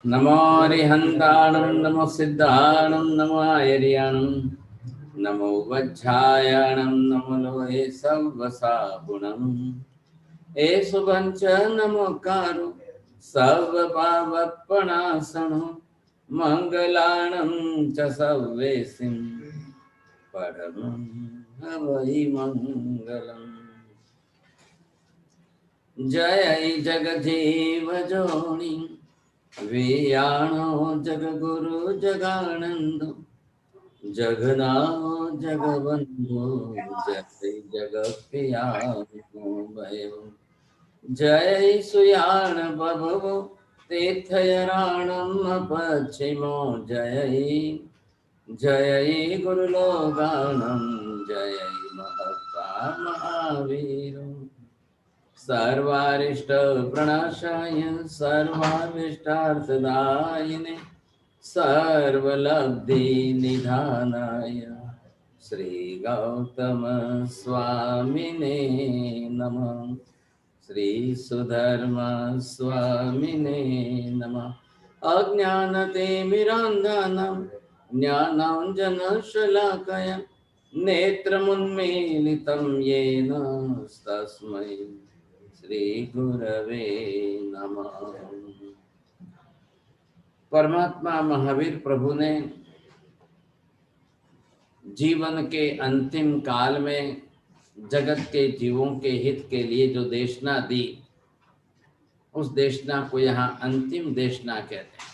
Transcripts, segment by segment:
नमो हरिहन्ताणं नमो सिद्धाणं नमो आयर्याणं नमो वज्झायाणं नमो लोहे सवसागुणं एषु पञ्च नमोकारो सर्वपावपणासनो मङ्गलाणं च सर्वेसिं परमं हवै मङ्गलम्। जय जगजीव जोनि वियाणो जगगुरु जगानंदो जगनाओ जगबंधु जय जगपियानो भयो जय सुयाण बभवो तीर्थयराणम पश्चिमो जय जय गुरुलोगानम जय महता महावीरो सर्वारिष्ट प्रणाशाय सर्वाभिष्टार्थदायिने सर्वलब्धि निधानाय श्री गौतम स्वामिने नमः। श्री सुधर्म स्वामिने नमः। अज्ञानतिमिरान्धानां ज्ञानाञ्जनशलाकया नेत्रमुन्मीलितं येन तस्मै श्री गुरवे नमः। परमात्मा महावीर प्रभु ने जीवन के अंतिम काल में जगत के जीवों के हित के लिए जो देशना दी, उस देशना को यहाँ अंतिम देशना कहते हैं।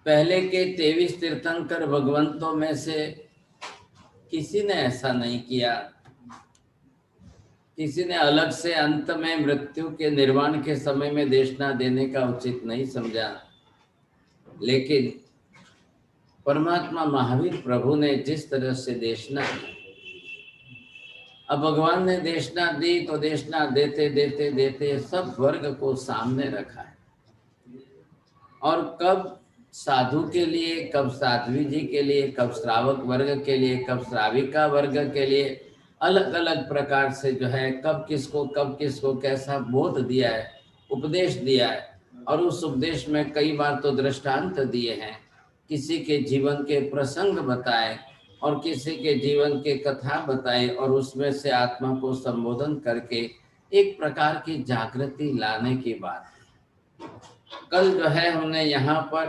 पहले के 23 तीर्थंकर भगवंतों में से किसी ने ऐसा नहीं किया, किसी ने अलग से अंत में मृत्यु के निर्वाण के समय में देशना देने का उचित नहीं समझा। लेकिन परमात्मा महावीर प्रभु ने जिस तरह से देशना दी, अब भगवान ने देशना दी तो देशना देते देते देते सब वर्ग को सामने रखा है। और कब साधु के लिए, कब साध्वी जी के लिए, कब श्रावक वर्ग के लिए, कब श्राविका वर्ग के लिए अलग अलग प्रकार से जो है कब किसको कैसा बोध दिया है, उपदेश दिया है। और उस उपदेश में कई बार तो दृष्टांत दिए हैं, किसी के जीवन के प्रसंग बताए और किसी के जीवन के कथा बताए और उसमें से आत्मा को संबोधन करके एक प्रकार की जागृति लाने की बात। कल जो है हमने यहाँ पर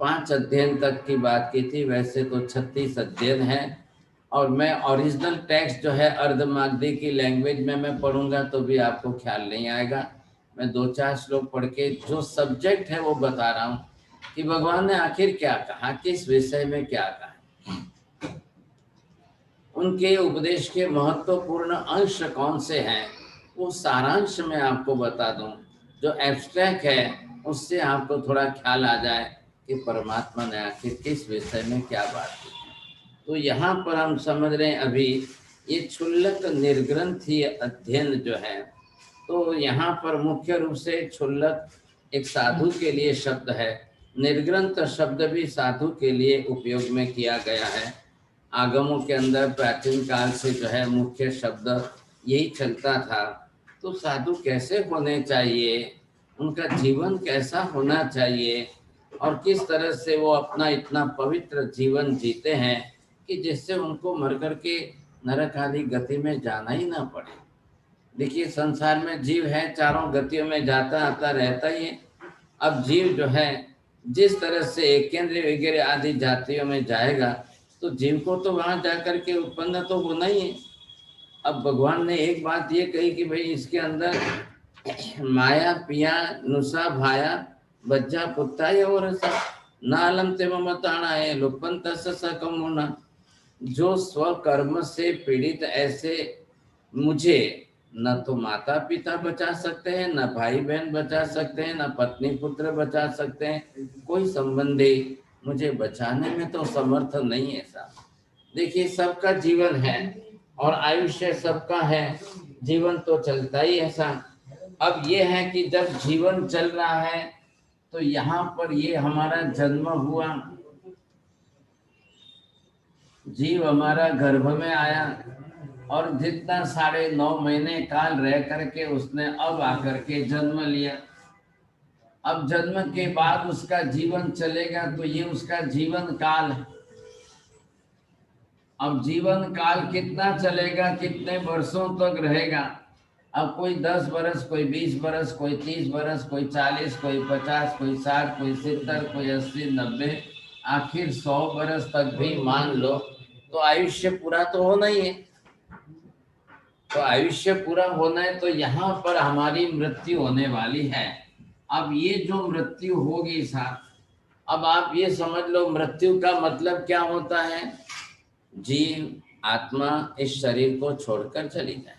5 अध्ययन तक की बात की थी, वैसे तो 36 अध्ययन है। और मैं ओरिजिनल टेक्स्ट जो है अर्धमागधी की लैंग्वेज में मैं पढ़ूंगा तो भी आपको ख्याल नहीं आएगा। मैं 2-4 श्लोक पढ़ के जो सब्जेक्ट है वो बता रहा हूँ कि भगवान ने आखिर क्या कहा, किस विषय में क्या कहा। उनके उपदेश के महत्वपूर्ण अंश कौन से हैं, वो सारांश में आपको बता दूं। जो एब्स्ट्रैक्ट है उससे आपको थोड़ा ख्याल आ जाए कि परमात्मा ने आखिर किस विषय में क्या बात की। तो यहाँ पर हम समझ रहे हैं अभी ये क्षुल्लक निर्ग्रंथीय अध्ययन जो है, तो यहाँ पर मुख्य रूप से क्षुल्लक एक साधु के लिए शब्द है, निर्ग्रंथ शब्द भी साधु के लिए उपयोग में किया गया है। आगमों के अंदर प्राचीन काल से जो है मुख्य शब्द यही चलता था। तो साधु कैसे होने चाहिए, उनका जीवन कैसा होना चाहिए और किस तरह से वो अपना इतना पवित्र जीवन जीते हैं कि जिससे उनको मर कर के नरक आदि गति में जाना ही ना पड़े। देखिए संसार में जीव है, चारों गतियों में जाता आता रहता ही है। अब जीव जो है जिस तरह से एकेंद्रीय वगैरह आदि जातियों में जाएगा तो जीव को तो वहां जाकर के उत्पन्न तो होना ही है। अब भगवान ने एक बात ये कही कि भाई इसके अंदर माया पिया नुसा भाया बज्जा पुत्ता या और नालम ते ममताना है लुपन तस कम होना। जो स्वकर्म से पीड़ित ऐसे मुझे न तो माता पिता बचा सकते हैं, न भाई बहन बचा सकते हैं, न पत्नी पुत्र बचा सकते हैं, कोई संबंधी मुझे बचाने में तो समर्थ नहीं है साहब। देखिए सबका जीवन है और आयुष्य सबका है, जीवन तो चलता ही ऐसा। अब ये है कि जब जीवन चल रहा है तो यहाँ पर ये हमारा जन्म हुआ, जीव हमारा गर्भ में आया, और जितना 9.5 महीने काल रह करके उसने अब आकर के जन्म लिया। अब जन्म के बाद उसका जीवन चलेगा तो ये उसका जीवन काल है। अब जीवन काल कितना चलेगा, कितने वर्षों तक रहेगा? अब कोई 10 बरस, कोई 20 बरस, कोई 30 बरस, कोई 40, कोई 50, कोई 60, कोई 70, कोई 80, 90, आखिर 100 बरस तक भी मान लो तो आयुष्य पूरा तो होना ही है। तो आयुष्य पूरा होना है तो यहाँ पर हमारी मृत्यु होने वाली है। अब ये जो मृत्यु होगी साथ, अब आप ये समझ लो मृत्यु का मतलब क्या होता है? जीव आत्मा इस शरीर को छोड़कर चली जाए।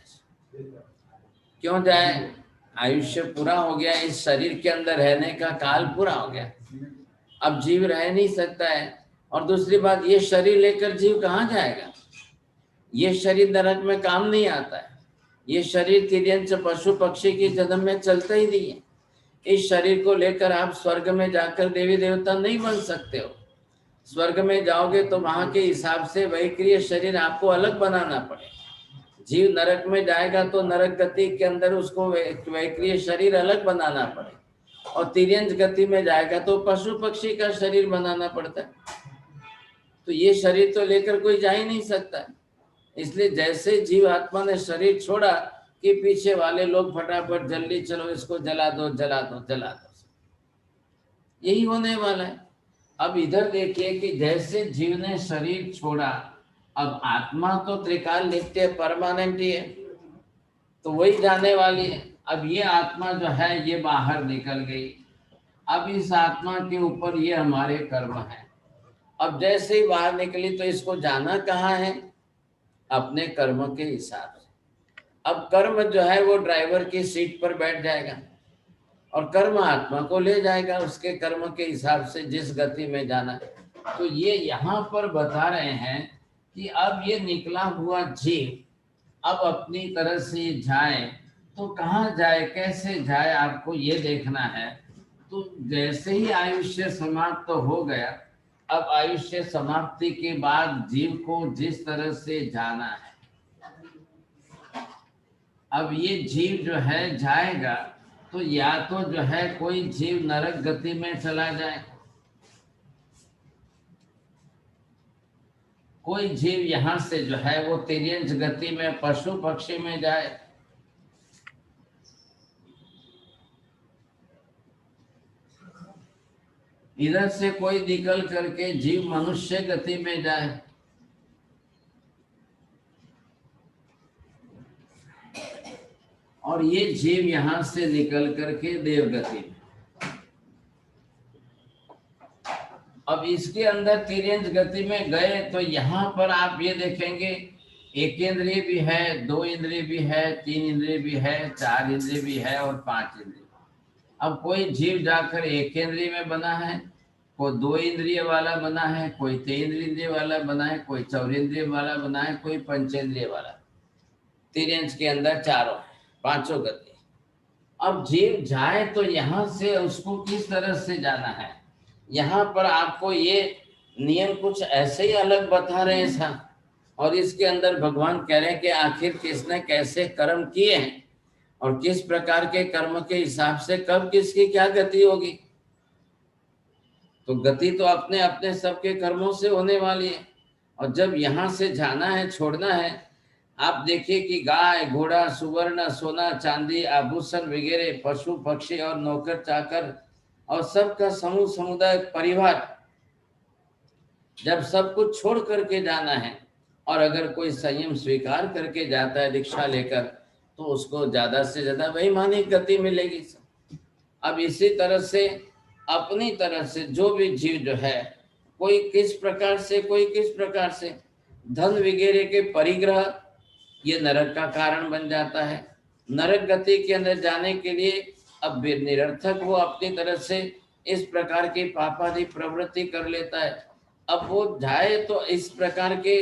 क्यों जाए? आयुष्य पूरा हो गया, इस शरीर के अंदर रहने का काल पूरा हो गया, अब जीव रह नहीं सकता है। और दूसरी बात, ये शरीर लेकर जीव कहाँ जाएगा? ये शरीर नरक में काम नहीं आता है। ये शरीर तिर्यंच पशु पक्षी के जन्म में चलता ही नहीं है। इस शरीर को लेकर आप स्वर्ग में जाकर देवी देवता नहीं बन सकते हो। स्वर्ग में जाओगे तो वहां के हिसाब से वैक्रिय शरीर आपको अलग बनाना पड़ेगा। जीव नरक में जाएगा तो नरक गति के अंदर उसको वैक्रिय शरीर अलग बनाना पड़ेगा, और तिर्यंच गति में जाएगा तो पशु पक्षी का शरीर बनाना पड़ता है। तो ये शरीर तो लेकर कोई जा ही नहीं सकता। इसलिए जैसे जीव आत्मा ने शरीर छोड़ा कि पीछे वाले लोग फटाफट जल्दी चलो इसको जला दो जला दो जला दो, यही होने वाला है। अब इधर देखिए कि जैसे जीव ने शरीर छोड़ा, अब आत्मा तो त्रिकाल नित्य परमानेंट ही है, तो वही जाने वाली है। अब ये आत्मा जो है ये बाहर निकल गई। अब इस आत्मा के ऊपर ये हमारे कर्म है। अब जैसे ही बाहर निकली तो इसको जाना कहाँ है? अपने कर्म के हिसाब से। अब कर्म जो है वो ड्राइवर की सीट पर बैठ जाएगा और कर्म आत्मा को ले जाएगा उसके कर्म के हिसाब से जिस गति में जाना है। तो ये यहाँ पर बता रहे हैं कि अब ये निकला हुआ जीव अब अपनी तरह से जाए तो कहाँ जाए, कैसे जाए, आपको ये देखना है। तो जैसे ही आयुष्य समाप्त हो गया, अब आयुष्य समाप्ति के बाद जीव को जिस तरह से जाना है, अब ये जीव जो है जाएगा तो या तो जो है कोई जीव नरक गति में चला जाए, कोई जीव यहाँ से जो है वो तिर्यंच गति में पशु पक्षी में जाए, इधर से कोई निकल करके जीव मनुष्य गति में जाए, और ये जीव यहां से निकल करके देवगति में। अब इसके अंदर तिर्यंच गति में गए तो यहाँ पर आप ये देखेंगे एक इंद्रिय भी है, 2 इंद्रिय भी है, 3 इंद्रिय भी है, 4 इंद्रिय भी है और 5 इंद्रिय। अब कोई जीव जाकर एक इंद्रिय में बना है, कोई 2 इंद्रिय वाला बना है, कोई 3 इंद्रिय वाला बना है, कोई 4 इंद्रिय वाला बना है, कोई पंचेंद्रिय वाला। तिर्यंच के अंदर चारों है, 5 गति। अब जीव जाए तो यहाँ से उसको किस तरह से जाना है, यहाँ पर आपको ये नियम कुछ ऐसे ही अलग बता रहे हैं साहब। और इसके अंदर भगवान कह रहे हैं कि आखिर किसने कैसे कर्म किए हैं और किस प्रकार के कर्म के हिसाब से कब किसकी क्या गति होगी। तो गति तो अपने अपने सबके कर्मों से होने वाली है। और जब यहाँ से जाना है, छोड़ना है, आप देखिए कि गाय घोड़ा सुवर्ण सोना चांदी आभूषण वगैरह पशु पक्षी और नौकर चाकर और सबका समूह समुदाय परिवार, जब सब कुछ छोड़ करके जाना है और अगर कोई संयम स्वीकार करके जाता है दीक्षा लेकर तो उसको ज्यादा से ज्यादा वैमानिक गति मिलेगी। अब इसी तरह से अपनी तरह से जो भी जीव जो है कोई किस प्रकार से, कोई किस प्रकार से धन वगैरह के परिग्रह, ये नरक का कारण बन जाता है। नरक गति के अंदर जाने के लिए अब निरर्थक वो अपनी तरह से इस प्रकार की पापादि प्रवृत्ति कर लेता है। अब वो जाए तो इस प्रकार के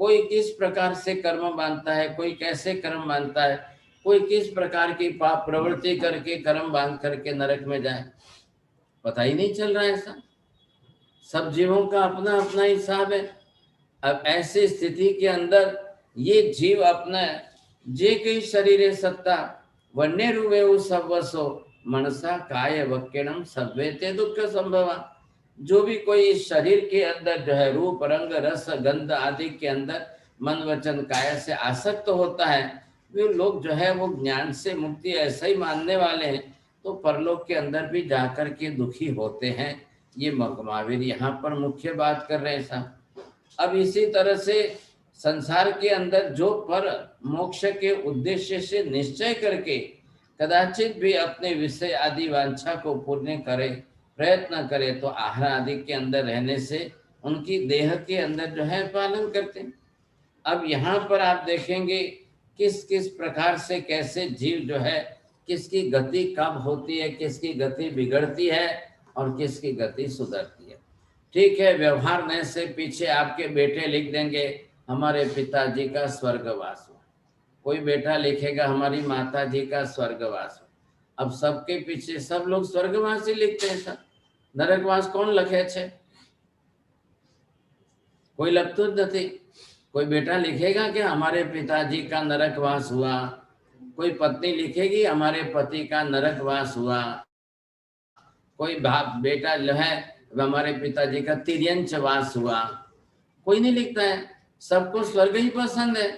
कोई किस प्रकार से कर्म बांधता है, कोई कैसे कर्म बांधता है, कोई किस प्रकार की पाप प्रवृत्ति करके कर्म बांध करके नरक में जाए, पता ही नहीं चल रहा है। ऐसा सब जीवों का अपना अपना हिसाब है। अब ऐसी स्थिति के अंदर ये जीव अपने जे कई शरीरे सत्ता वन्य रूपे सबवसो मनसा काय वक्यणम सभ्यते दुख संभवा। जो भी कोई इस शरीर के अंदर जो है रूप रंग रस गंध आदि के अंदर मन वचन काया से आसक्त होता है, वे लोग जो है वो ज्ञान से मुक्ति ऐसा ही मानने वाले हैं, तो परलोक के अंदर भी जाकर के दुखी होते हैं। ये महावीर यहाँ पर मुख्य बात कर रहे हैं साहब। अब इसी तरह से संसार के अंदर जो पर मोक्ष के उद्देश्य से निश्चय करके कदाचित भी अपने विषय आदि वांछा को पूर्ण करे, प्रयत्न करे, तो आहार आदि के अंदर रहने से उनकी देह के अंदर जो है पालन करते हैं। अब यहाँ पर आप देखेंगे किस किस प्रकार से कैसे जीव जो है किसकी गति कब होती है, किसकी गति बिगड़ती है और किसकी गति सुधरती है। ठीक है, व्यवहार नए से पीछे आपके बेटे लिख देंगे हमारे पिताजी का स्वर्गवास हो, कोई बेटा लिखेगा हमारी माता जी का स्वर्गवास हो। अब सबके पीछे सब लोग स्वर्गवास ही लिखते हैं सर, नरकवास कौन लखे छे? कोई लगतो ज नहीं। कोई बेटा लिखेगा कि हमारे पिताजी का नरकवास हुआ, कोई पत्नी लिखेगी हमारे पति का नरकवास हुआ, कोई बेटा जो है हमारे पिताजी का तिर्यंचवास हुआ, कोई नहीं लिखता है। सबको स्वर्ग ही पसंद है।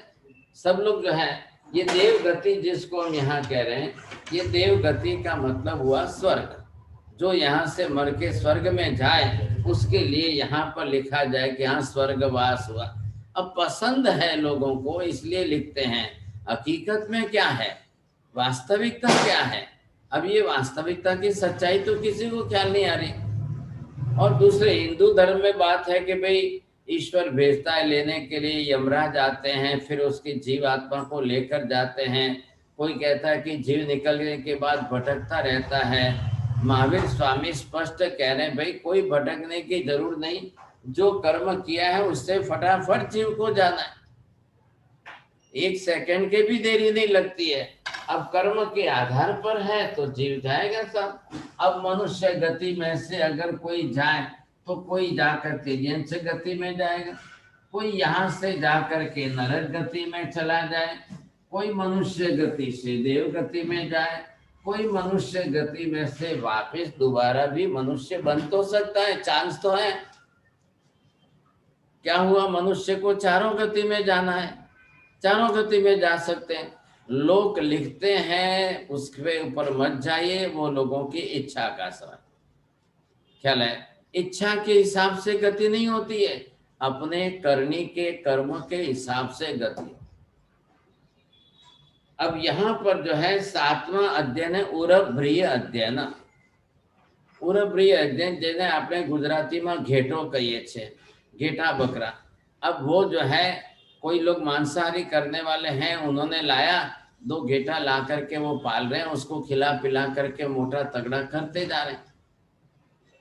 सब लोग जो है ये देव गति जिसको हम यहाँ कह रहे हैं, ये देव गति का मतलब हुआ स्वर्ग। जो यहाँ से मर के स्वर्ग में जाए उसके लिए यहाँ पर लिखा जाए कि यहाँ स्वर्गवास हुआ। अब पसंद है लोगों को इसलिए लिखते हैं, हकीकत में क्या है, वास्तविकता क्या है, अब ये वास्तविकता की सच्चाई तो किसी को ख्याल नहीं आ रही। और दूसरे हिंदू धर्म में बात है कि भाई ईश्वर भेजता है लेने के लिए, यमराज आते हैं, फिर उसकी जीव आत्मा को लेकर जाते हैं। कोई कहता है कि जीव निकलने के बाद भटकता रहता है। महावीर स्वामी स्पष्ट कह रहे हैं भाई कोई भटकने की जरूर नहीं, जो कर्म किया है उससे फटाफट जीव को जाना है, 1 सेकंड के भी देरी नहीं लगती है। अब कर्म के आधार पर है तो जीव जाएगा सब। अब मनुष्य गति में से अगर कोई जाए तो कोई जाकर तिर्यंच गति में जाएगा, कोई यहाँ से जाकर के नरक गति में चला जाए, कोई मनुष्य गति से देव गति में जाए, कोई मनुष्य गति में से वापस दोबारा भी मनुष्य बन तो सकता है, चांस तो है। क्या हुआ, मनुष्य को चारों गति में जाना है, चारों गति में जा सकते हैं। लोग लिखते हैं उसके ऊपर मत जाइए, वो लोगों की इच्छा का सवाल। ख्याल है, इच्छा के हिसाब से गति नहीं होती है, अपने करनी के कर्म के हिसाब से गति। अब यहाँ पर जो है 7वां अध्ययन है उरभ्रिय अध्ययन। उरभ्रिय अध्ययन जेने आपने गुजराती में घेटो कहिए छे, घेटा बकरा। अब वो जो है कोई लोग मांसाहारी करने वाले हैं, उन्होंने लाया 2 घेटा ला करके वो पाल रहे हैं, उसको खिला पिला करके मोटा तगड़ा करते जा रहे हैं।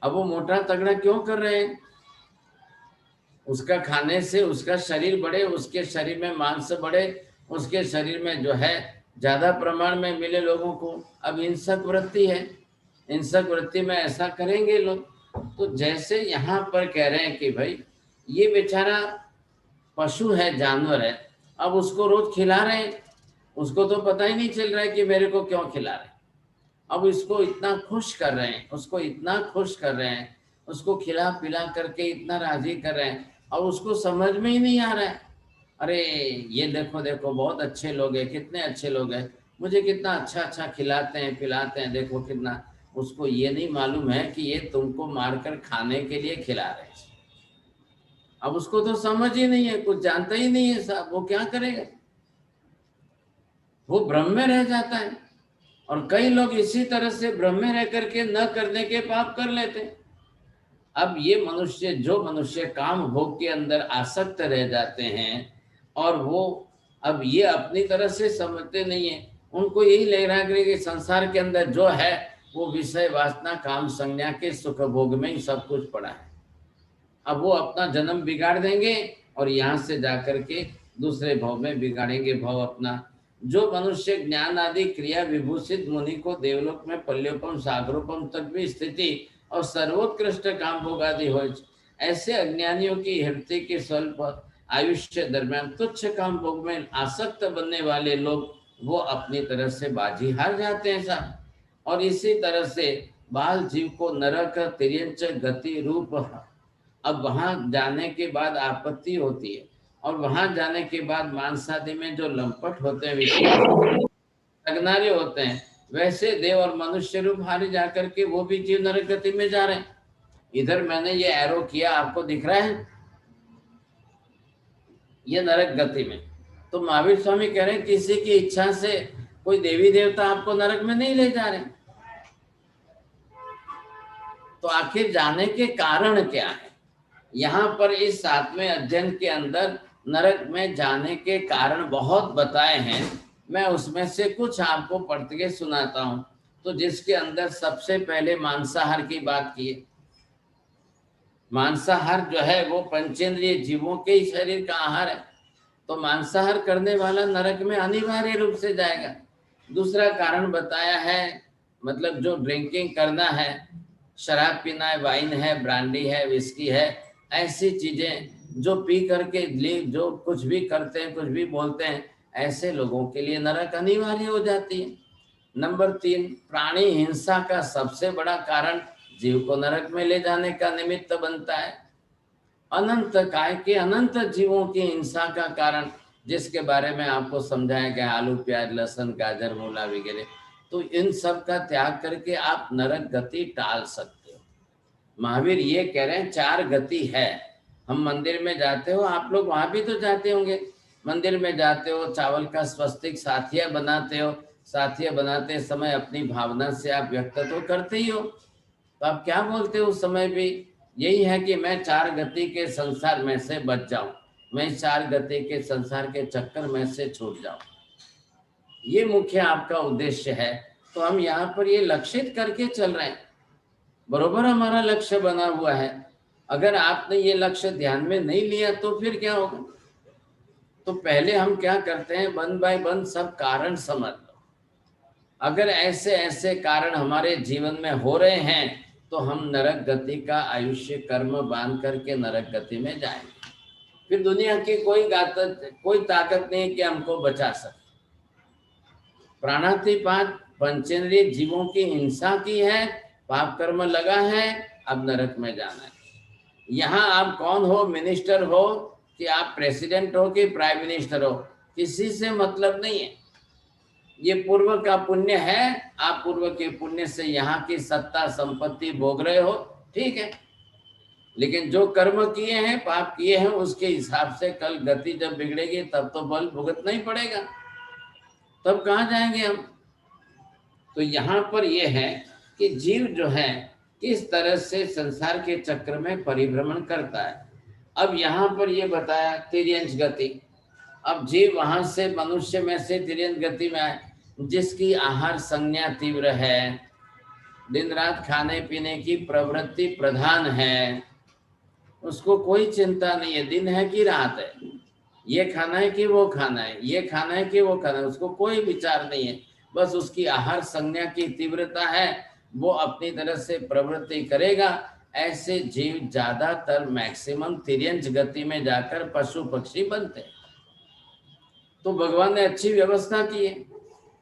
अब वो मोटा तगड़ा क्यों कर रहे हैं? उसका खाने से उसका शरीर बढ़े, उसके शरीर में मांस बढ़े, उसके शरीर में जो है ज्यादा प्रमाण में मिले लोगों को। अब हिंसक वृत्ति है, हिंसक वृत्ति में ऐसा करेंगे लोग। तो जैसे यहाँ पर कह रहे हैं कि भाई ये बेचारा पशु है, जानवर है, अब उसको रोज खिला रहे हैं, उसको तो पता ही नहीं चल रहा है कि मेरे को क्यों खिला रहे हैं। अब इसको इतना खुश कर रहे हैं, उसको इतना खुश कर रहे हैं, उसको खिला पिला करके इतना राजी कर रहे हैं, और उसको समझ में ही नहीं आ रहा है, अरे ये देखो देखो बहुत अच्छे लोग हैं, कितने अच्छे लोग हैं, मुझे कितना अच्छा अच्छा खिलाते हैं पिलाते हैं, देखो कितना। उसको ये नहीं मालूम है कि ये तुमको मारकर खाने के लिए खिला रहे हैं। अब उसको तो समझ ही नहीं है, कुछ जानता ही नहीं है साहब, वो क्या करेगा, वो भ्रम में रह जाता है। और कई लोग इसी तरह से भ्रम में रह करके न करने के पाप कर लेते हैं। अब ये मनुष्य, जो मनुष्य काम भोग के अंदर आसक्त रह जाते हैं, और वो अब ये अपनी तरह से समझते नहीं है, उनको यही लग रहा है कि संसार के अंदर जो है वो विषय वासना काम संज्ञा के सुख भोग में ही सब कुछ पड़ा है। अब वो अपना जन्म बिगाड़ देंगे और यहाँ से जाकर के दूसरे भाव में बिगाड़ेंगे भाव अपना। जो मनुष्य ज्ञान आदि क्रिया विभूषित मुनि को देवलोक में पल्योपम सागरोपम तक भी स्थिति और सर्वोत्कृष्ट काम भोग आदि हो, ऐसे अज्ञानियों की हृदय के स्वल्प आयुष्य दरमियान तुच्छ काम भोग में आसक्त बनने वाले लोग वो अपनी तरफ से बाजी हार जाते हैं साहब। और इसी तरह से बाल जीव को नरक तिर्यंच गति रूप, अब वहां जाने के बाद आपत्ति होती है, और वहां जाने के बाद मांसादि में जो लंपट होते हैं, विषय लगनारे होते हैं, वैसे देव और मनुष्य रूप हारे जाकर के वो भी जीव नरक गति में जा रहे हैं। इधर मैंने ये एरो किया, आपको दिख रहा है, ये नरक गति में। तो महावीर स्वामी कह रहे हैं किसी की इच्छा से कोई देवी देवता आपको नरक में नहीं ले जा रहे। तो आखिर जाने के कारण क्या है? यहाँ पर इस 7वें अध्ययन के अंदर नरक में जाने के कारण बहुत बताए हैं। मैं उसमें से कुछ आपको पढ़ के सुनाता हूं। तो जिसके अंदर सबसे पहले मांसाहार की बात की है। मांसाहार जो है वो पंचेंद्रिय जीवों के ही शरीर का आहार है। तो मांसाहार करने वाला नरक में अनिवार्य रूप से जाएगा। दूसरा कारण बताया है, मतलब जो ड्रिंकिंग करना है, शराब पीना है, वाइन है, ब्रांडी है, विस्की है, ऐसी चीजें जो पी करके जो कुछ भी करते हैं, कुछ भी बोलते हैं, ऐसे लोगों के लिए नरक अनिवार्य हो जाती है। नंबर 3, प्राणी हिंसा का सबसे बड़ा कारण जीव को नरक में ले जाने का निमित्त बनता है। अनंत काय के अनंत जीवों की हिंसा का कारण, जिसके बारे में आपको समझाया गया, आलू प्याज लहसुन गाजर मूला वगैरह, तो इन सब का त्याग करके आप नरक गति टाल सकते हो। महावीर ये कह रहे हैं 4 गति है। हम मंदिर में जाते हो, आप लोग वहां भी तो जाते होंगे, मंदिर में जाते हो, चावल का स्वस्तिक साथिया बनाते हो, साथिया बनाते समय अपनी भावना से आप व्यक्त तो करते ही हो। तो आप क्या बोलते हो उस समय भी? यही है कि मैं 4 गति के संसार में से बच जाऊं, मैं 4 गति के संसार के चक्कर में से छूट जाऊं, ये मुख्य आपका उद्देश्य है। तो हम यहाँ पर ये लक्षित करके चल रहे हैं, बरोबर हमारा लक्ष्य बना हुआ है। अगर आपने ये लक्ष्य ध्यान में नहीं लिया तो फिर क्या होगा? तो पहले हम क्या करते हैं, 1 बाय 1 सब कारण समझ लो। अगर ऐसे ऐसे कारण हमारे जीवन में हो रहे हैं तो हम नरक गति का आयुष्य कर्म बांध करके नरक गति में जाएंगे। फिर दुनिया की कोई ताकत नहीं कि हमको बचा सके। प्राणातिपात पंचेंद्रिय जीवों की हिंसा की है, पाप कर्म लगा है, अब नरक में जाना है। यहाँ आप कौन हो, मिनिस्टर हो कि आप प्रेसिडेंट हो कि प्राइम मिनिस्टर हो, किसी से मतलब नहीं है। ये पूर्व का पुण्य है, आप पूर्व के पुण्य से यहाँ की सत्ता संपत्ति भोग रहे हो, ठीक है, लेकिन जो कर्म किए हैं, पाप किए हैं, उसके हिसाब से कल गति जब बिगड़ेगी तब तो बल भुगतना ही पड़ेगा, तब कहाँ जाएंगे हम? तो यहाँ पर यह है कि जीव जो है किस तरह से संसार के चक्र में परिभ्रमण करता है। अब यहाँ पर यह बताया तिर्यंच गति। अब जीव वहां से मनुष्य में से तिर्यंच गति में आए, जिसकी आहार संज्ञा तीव्र है, दिन रात खाने पीने की प्रवृत्ति प्रधान है, उसको कोई चिंता नहीं है दिन है कि रात है, ये खाना है कि वो खाना है, ये खाना है कि वो खाना है, उसको कोई विचार नहीं है। बस उसकी आहार संज्ञा की तीव्रता है, वो अपनी तरह से प्रवृत्ति करेगा। ऐसे जीव ज्यादातर मैक्सिमम तिर्यंच गति में जाकर पशु पक्षी बनते हैं। तो भगवान ने अच्छी व्यवस्था की है,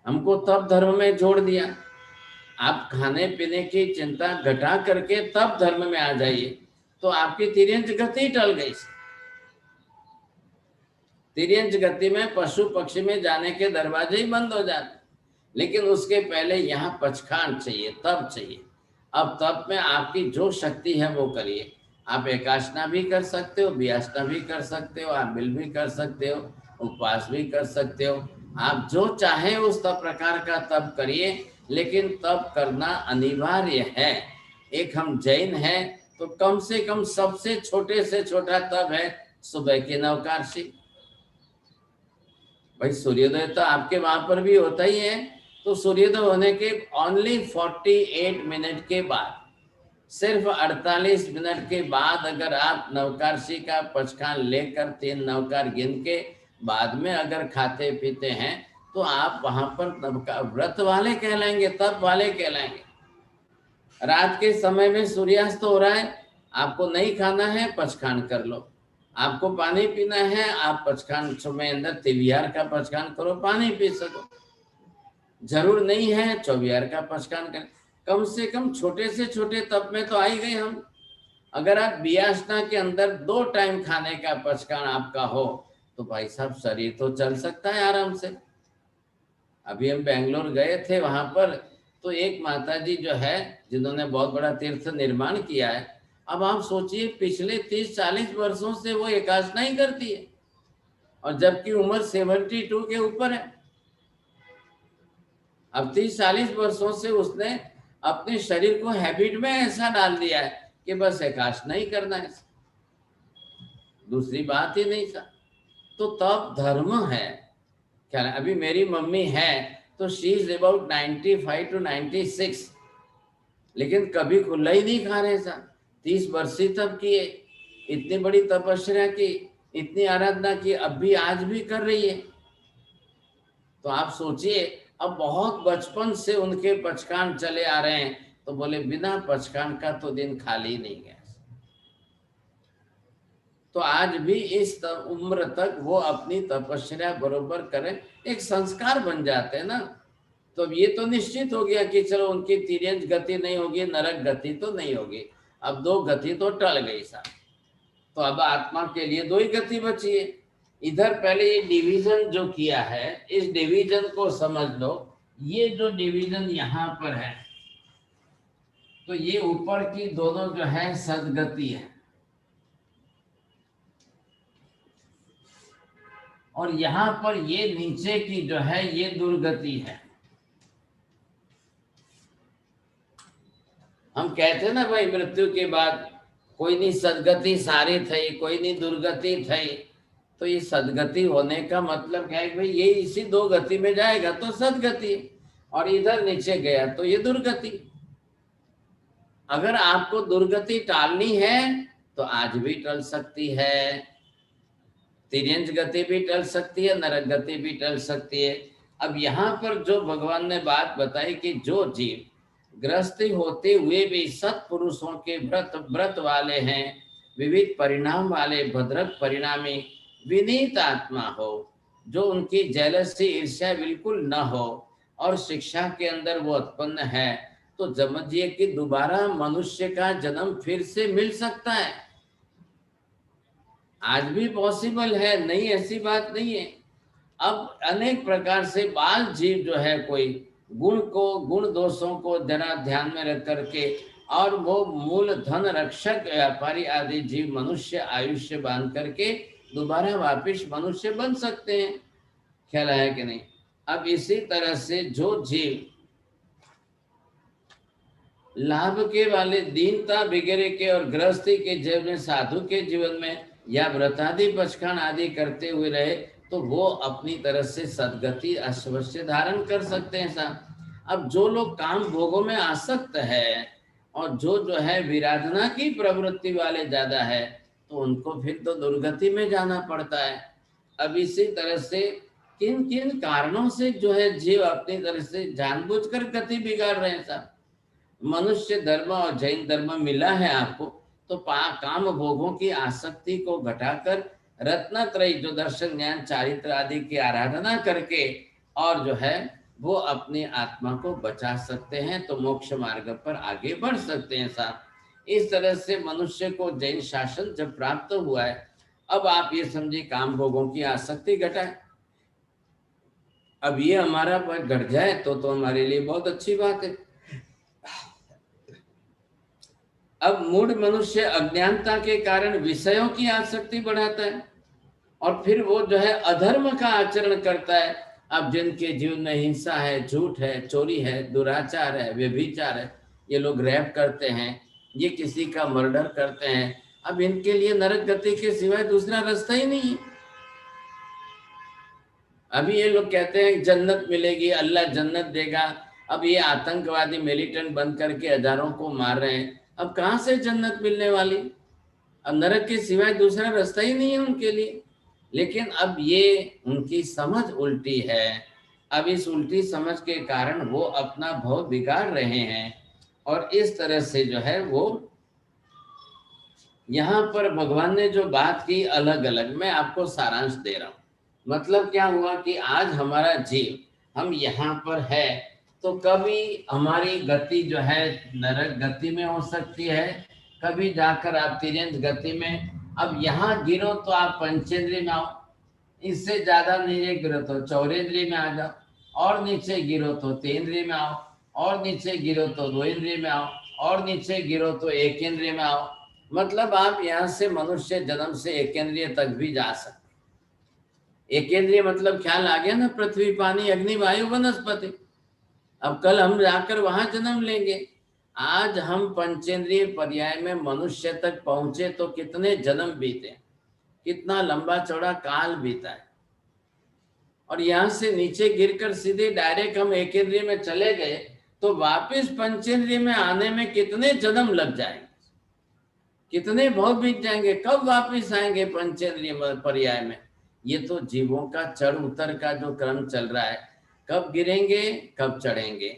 हमको तब धर्म में जोड़ दिया। आप खाने पीने की चिंता घटा करके तब धर्म में आ जाइए, तो आपकी तिर्यंच गति टल गई। तिर्यंच गति में पशु पक्षी में जाने के दरवाजे ही बंद हो जाते, लेकिन उसके पहले यहाँ पचखांड चाहिए, तब चाहिए। अब तब में आपकी जो शक्ति है वो करिए। आप एकाशना भी कर सकते हो, वियासना भी कर सकते हो, आप बिल भी कर सकते हो, उपवास भी कर सकते हो, आप जो चाहे उस तब प्रकार का तब करिए, लेकिन तब करना अनिवार्य है। एक हम जैन हैं तो कम से कम सबसे छोटे से छोटा तब है सुबह की नवकार्षी। भाई सूर्योदय तो आपके वहां पर भी होता ही है, तो सूर्योदय होने के ओनली 48 मिनट के बाद, सिर्फ 48 मिनट के बाद अगर आप नवकार्षी का पचखान लेकर 3 नवकार गिन के बाद में अगर खाते पीते हैं तो आप वहां पर व्रत वाले कहलाएंगे, तप वाले कहलाएंगे। रात के समय में सूर्यास्त हो रहा है, आपको नहीं खाना है, पचखान कर लो, आपको पानी पीना है, आप 55 समय अंदर 23 का पचकान करो, पानी पी सको। जरूर नहीं है 24 का पचकान करें। कम से कम छोटे से छोटे तप में तो आ ही गए हम। अगर आप वियासना के अंदर 2 टाइम खाने का पचकान आपका हो तो भाई साहब शरीर तो चल सकता है आराम से। अभी हम बेंगलोर गए थे, वहां पर तो एक माता जी जो है जिन्होंने बहुत बड़ा तीर्थ निर्माण किया है, अब आप सोचिए पिछले 30-40 वर्षों से वो एकादशा ही करती है, और जबकि उम्र 72 के ऊपर है। अब 30-40 वर्षों से उसने अपने शरीर को हैबिट में ऐसा डाल दिया है कि बस एकादशा ही करना है, दूसरी बात ही नहीं था। तो तब धर्म है क्या। अभी मेरी मम्मी है तो शी इज अबाउट 95 to 96, लेकिन कभी खुला ही नहीं खा रहे था। 30 वर्ष ही तब किए, इतनी बड़ी तपस्या की, इतनी आराधना की, अब भी आज भी कर रही है। तो आप सोचिए, अब बहुत बचपन से उनके पचकान चले आ रहे हैं, तो बोले बिना पचकान का तो दिन खाली नहीं गया। तो आज भी इस उम्र तक वो अपनी तपस्या बरोबर करें, एक संस्कार बन जाते हैं ना। तो ये तो निश्चित हो गया कि चलो उनकी तिर्यंच गति नहीं होगी, नरक गति तो नहीं होगी, अब 2 गति तो टल गई साहब। तो अब आत्मा के लिए 2 ही गति बची है। इधर पहले ये डिवीजन जो किया है, इस डिवीजन को समझ लो। ये जो डिवीजन यहाँ पर है, तो ये ऊपर की दोनों जो है सदगति है, और यहाँ पर ये नीचे की जो है ये दुर्गति है। हम कहते हैं ना भाई, मृत्यु के बाद कोई नहीं सदगति सारी थी, कोई नहीं दुर्गति थी। तो ये सदगति होने का मतलब क्या है कि भाई ये इसी 2 गति में जाएगा तो सदगति, और इधर नीचे गया तो ये दुर्गति। अगर आपको दुर्गति टालनी है तो आज भी टल सकती है, तिर्यंच गति भी टल सकती है, नरक गति भी टल सकती है। अब यहाँ पर जो भगवान ने बात बताई कि जो जीव गृहस्थी होते हुए भी सत्पुरुषों के व्रत वाले हैं, विविध परिणाम वाले भद्रक परिणामी विनीत आत्मा हो, जो उनकी जेलसी ईर्ष्या बिल्कुल न हो, और शिक्षा के अंदर वो उत्पन्न है, तो समझिए कि दोबारा मनुष्य का जन्म फिर से मिल सकता है। आज भी पॉसिबल है, नहीं ऐसी बात नहीं है। अब अनेक प्रकार से बाल जीव जो है, कोई गुण दोषों को जरा ध्यान में रख करके, और वो मूल धन रक्षक व्यापारी आदि जीव मनुष्य आयुष्य बांध करके दोबारा वापिस मनुष्य बन सकते हैं। ख्याल है कि नहीं। अब इसी तरह से जो जीव लाभ के वाले दीनता वगैरह के और गृहस्थी के जीवन में, साधु के जीवन में या व्रतादि पचखान आदि करते हुए रहे, तो वो अपनी तरह से सदगति अवश्य धारण कर सकते हैं साहब। अब जो लोग काम भोगों में आसक्त है, और जो है विराधना की प्रवृत्ति वाले ज्यादा है, तो उनको फिर तो दुर्गति में जाना पड़ता है। अब इसी तरह से किन किन कारणों से जो है जीव अपनी तरह से जानबूझकर गति बिगाड़ रहे हैं साहब। मनुष्य धर्म और जैन धर्म मिला है आपको, तो काम भोगों की आसक्ति को घटाकर रत्नत्रयी जो दर्शन ज्ञान चारित्र आदि की आराधना करके, और जो है वो अपनी आत्मा को बचा सकते हैं, तो मोक्ष मार्ग पर आगे बढ़ सकते हैं साहब। इस तरह से मनुष्य को जैन शासन जब प्राप्त हुआ है, अब आप ये समझिए काम भोगों की आसक्ति घटाए। अब ये हमारा घट जाए तो हमारे लिए बहुत अच्छी बात है। अब मूढ़ मनुष्य अज्ञानता के कारण विषयों की आसक्ति बढ़ाता है, और फिर वो जो है अधर्म का आचरण करता है। अब जिनके जीवन में हिंसा है, झूठ है, चोरी है, दुराचार है, व्यभिचार है, ये लोग रैप करते हैं, ये किसी का मर्डर करते हैं, अब इनके लिए नरक गति के सिवाय दूसरा रास्ता ही नहीं है। अभी ये लोग कहते हैं जन्नत मिलेगी, अल्लाह जन्नत देगा। अब ये आतंकवादी मिलिटेंट बन करके हजारों को मार रहे हैं, अब कहाँ से जन्नत मिलने वाली। अब नरक के सिवाय दूसरा रास्ता ही नहीं है उनके लिए। लेकिन अब ये उनकी समझ उल्टी है। अब इस उल्टी समझ के कारण वो अपना भाव बिगाड़ रहे हैं, और इस तरह से जो है वो यहाँ पर भगवान ने जो बात की अलग अलग, मैं आपको सारांश दे रहा हूँ। मतलब क्या हुआ कि आज हमारा जीव हम यहाँ पर है, तो कभी हमारी गति जो है नरक गति में हो सकती है, कभी जाकर आप तिर्यंत गति में। अब यहाँ गिरो तो आप पंचेंद्रिय में आओ, इससे ज्यादा नीचे गिरो तो चौरेंद्रिय में आ जाओ, और नीचे गिरो तो तेंद्रिय में आओ, और नीचे गिरो तो दो इंद्रिय में आओ, और नीचे गिरो तो एक इंद्रिय में आओ। मतलब आप यहाँ से मनुष्य जन्म से एकेंद्रिय तक भी जा सकते। एकेंद्रिय मतलब ख्याल आ गया ना, पृथ्वी पानी अग्नि वायु वनस्पति। अब कल हम जाकर वहां जन्म लेंगे। आज हम पंचेंद्रिय पर्याय में मनुष्य तक पहुंचे तो कितने जन्म बीते, कितना लंबा चौड़ा काल बीता है। और यहाँ से नीचे गिरकर सीधे डायरेक्ट हम एकेंद्रिय में चले गए तो वापस पंचेंद्रिय में आने में कितने जन्म लग जाएंगे, कितने भाव बीत जाएंगे, कब वापस आएंगे पंचेंद्रिय पर्याय में। ये तो जीवों का चढ़ उतर का जो क्रम चल रहा है, कब गिरेंगे कब चढ़ेंगे,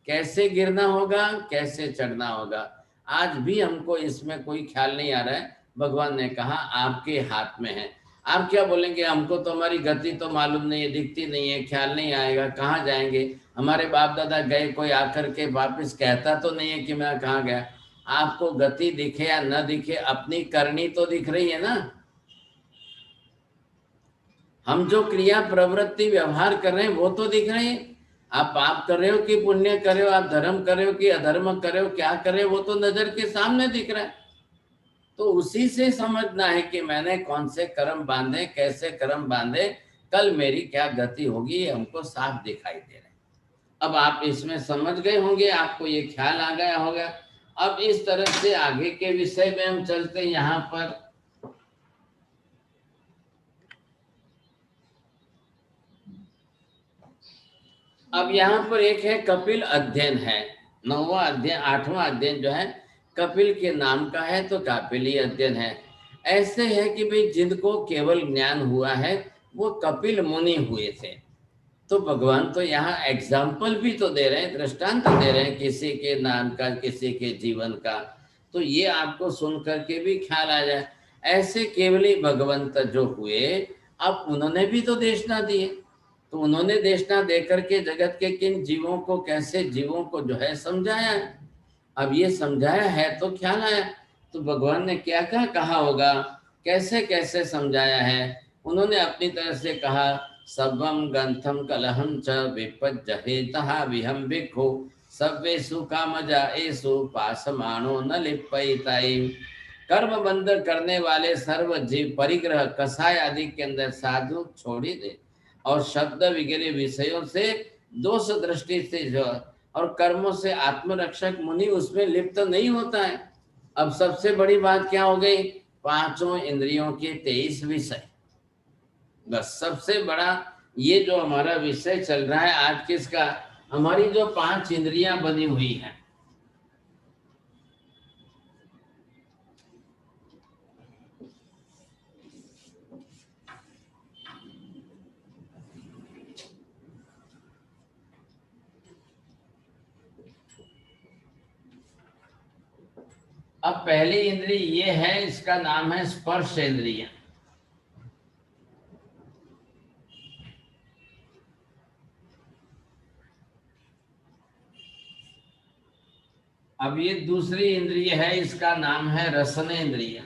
कैसे गिरना होगा कैसे चढ़ना होगा, आज भी हमको इसमें कोई ख्याल नहीं आ रहा है। भगवान ने कहा आपके हाथ में है। आप क्या बोलेंगे, हमको तो हमारी गति तो मालूम नहीं है, दिखती नहीं है, ख्याल नहीं आएगा, कहाँ जाएंगे। हमारे बाप दादा गए, कोई आकर के वापिस कहता तो नहीं है कि मैं कहाँ गया। आपको गति दिखे या न दिखे, अपनी करनी तो दिख रही है ना। हम जो क्रिया प्रवृत्ति व्यवहार कर रहे हैं वो तो दिख रहे हैं। आप पाप कर रहे हो कि पुण्य कर रहे हो, आप धर्म कर रहे हो कि अधर्म कर रहे हो, क्या कर रहे हो, वो तो नजर के सामने दिख रहा है। तो उसी से समझना है कि मैंने कौन से कर्म बांधे, कैसे कर्म बांधे, कल मेरी क्या गति होगी, ये हमको साफ दिखाई दे रहा है। अब आप इसमें समझ गए होंगे, आपको ये ख्याल आ गया होगा। अब इस तरह से आगे के विषय में हम चलते हैं। यहाँ पर अब यहाँ पर एक है कपिल अध्ययन है, 9वां अध्ययन, 8वां अध्ययन जो है कपिल के नाम का है, तो कपिली अध्ययन है। ऐसे है कि भाई जिनको केवल ज्ञान हुआ है वो कपिल मुनि हुए थे। तो भगवान तो यहाँ एग्जाम्पल भी तो दे रहे हैं, दृष्टांत तो दे रहे हैं किसी के नाम का, किसी के जीवन का। तो ये आपको सुन करके भी ख्याल आ जाए, ऐसे केवली भगवंत जो हुए, अब उन्होंने भी तो देशना दिए। तो उन्होंने देशना दे करके जगत के किन जीवों को, कैसे जीवों को जो है समझाया है। अब ये समझाया है तो ख्याल आया, तो भगवान ने क्या क्या कहा होगा, कैसे कैसे समझाया है। उन्होंने अपनी तरह से कहा, सर्वम ग्रंथम कलहम च विपज्जहेतः विहम विखो सव्वेषु कामजा एषु पासमानो न लिप्पयिताई। कर्म बंध करने वाले सर्व जीव परिग्रह कसाय आदि के अंदर साधु छोड़ी दे, और शब्द वगैरह विषयों से दोष दृष्टि से जो और कर्मों से आत्मरक्षक मुनि उसमें लिप्त नहीं होता है। अब सबसे बड़ी बात क्या हो गई, पांचों इंद्रियों के 23 विषय। बस सबसे बड़ा ये जो हमारा विषय चल रहा है आज किसका, हमारी जो 5 इंद्रियां बनी हुई हैं। अब पहली इंद्रिय ये है, इसका नाम है स्पर्श इंद्रिय। अब ये दूसरी इंद्रिय है, इसका नाम है रसन इंद्रिय।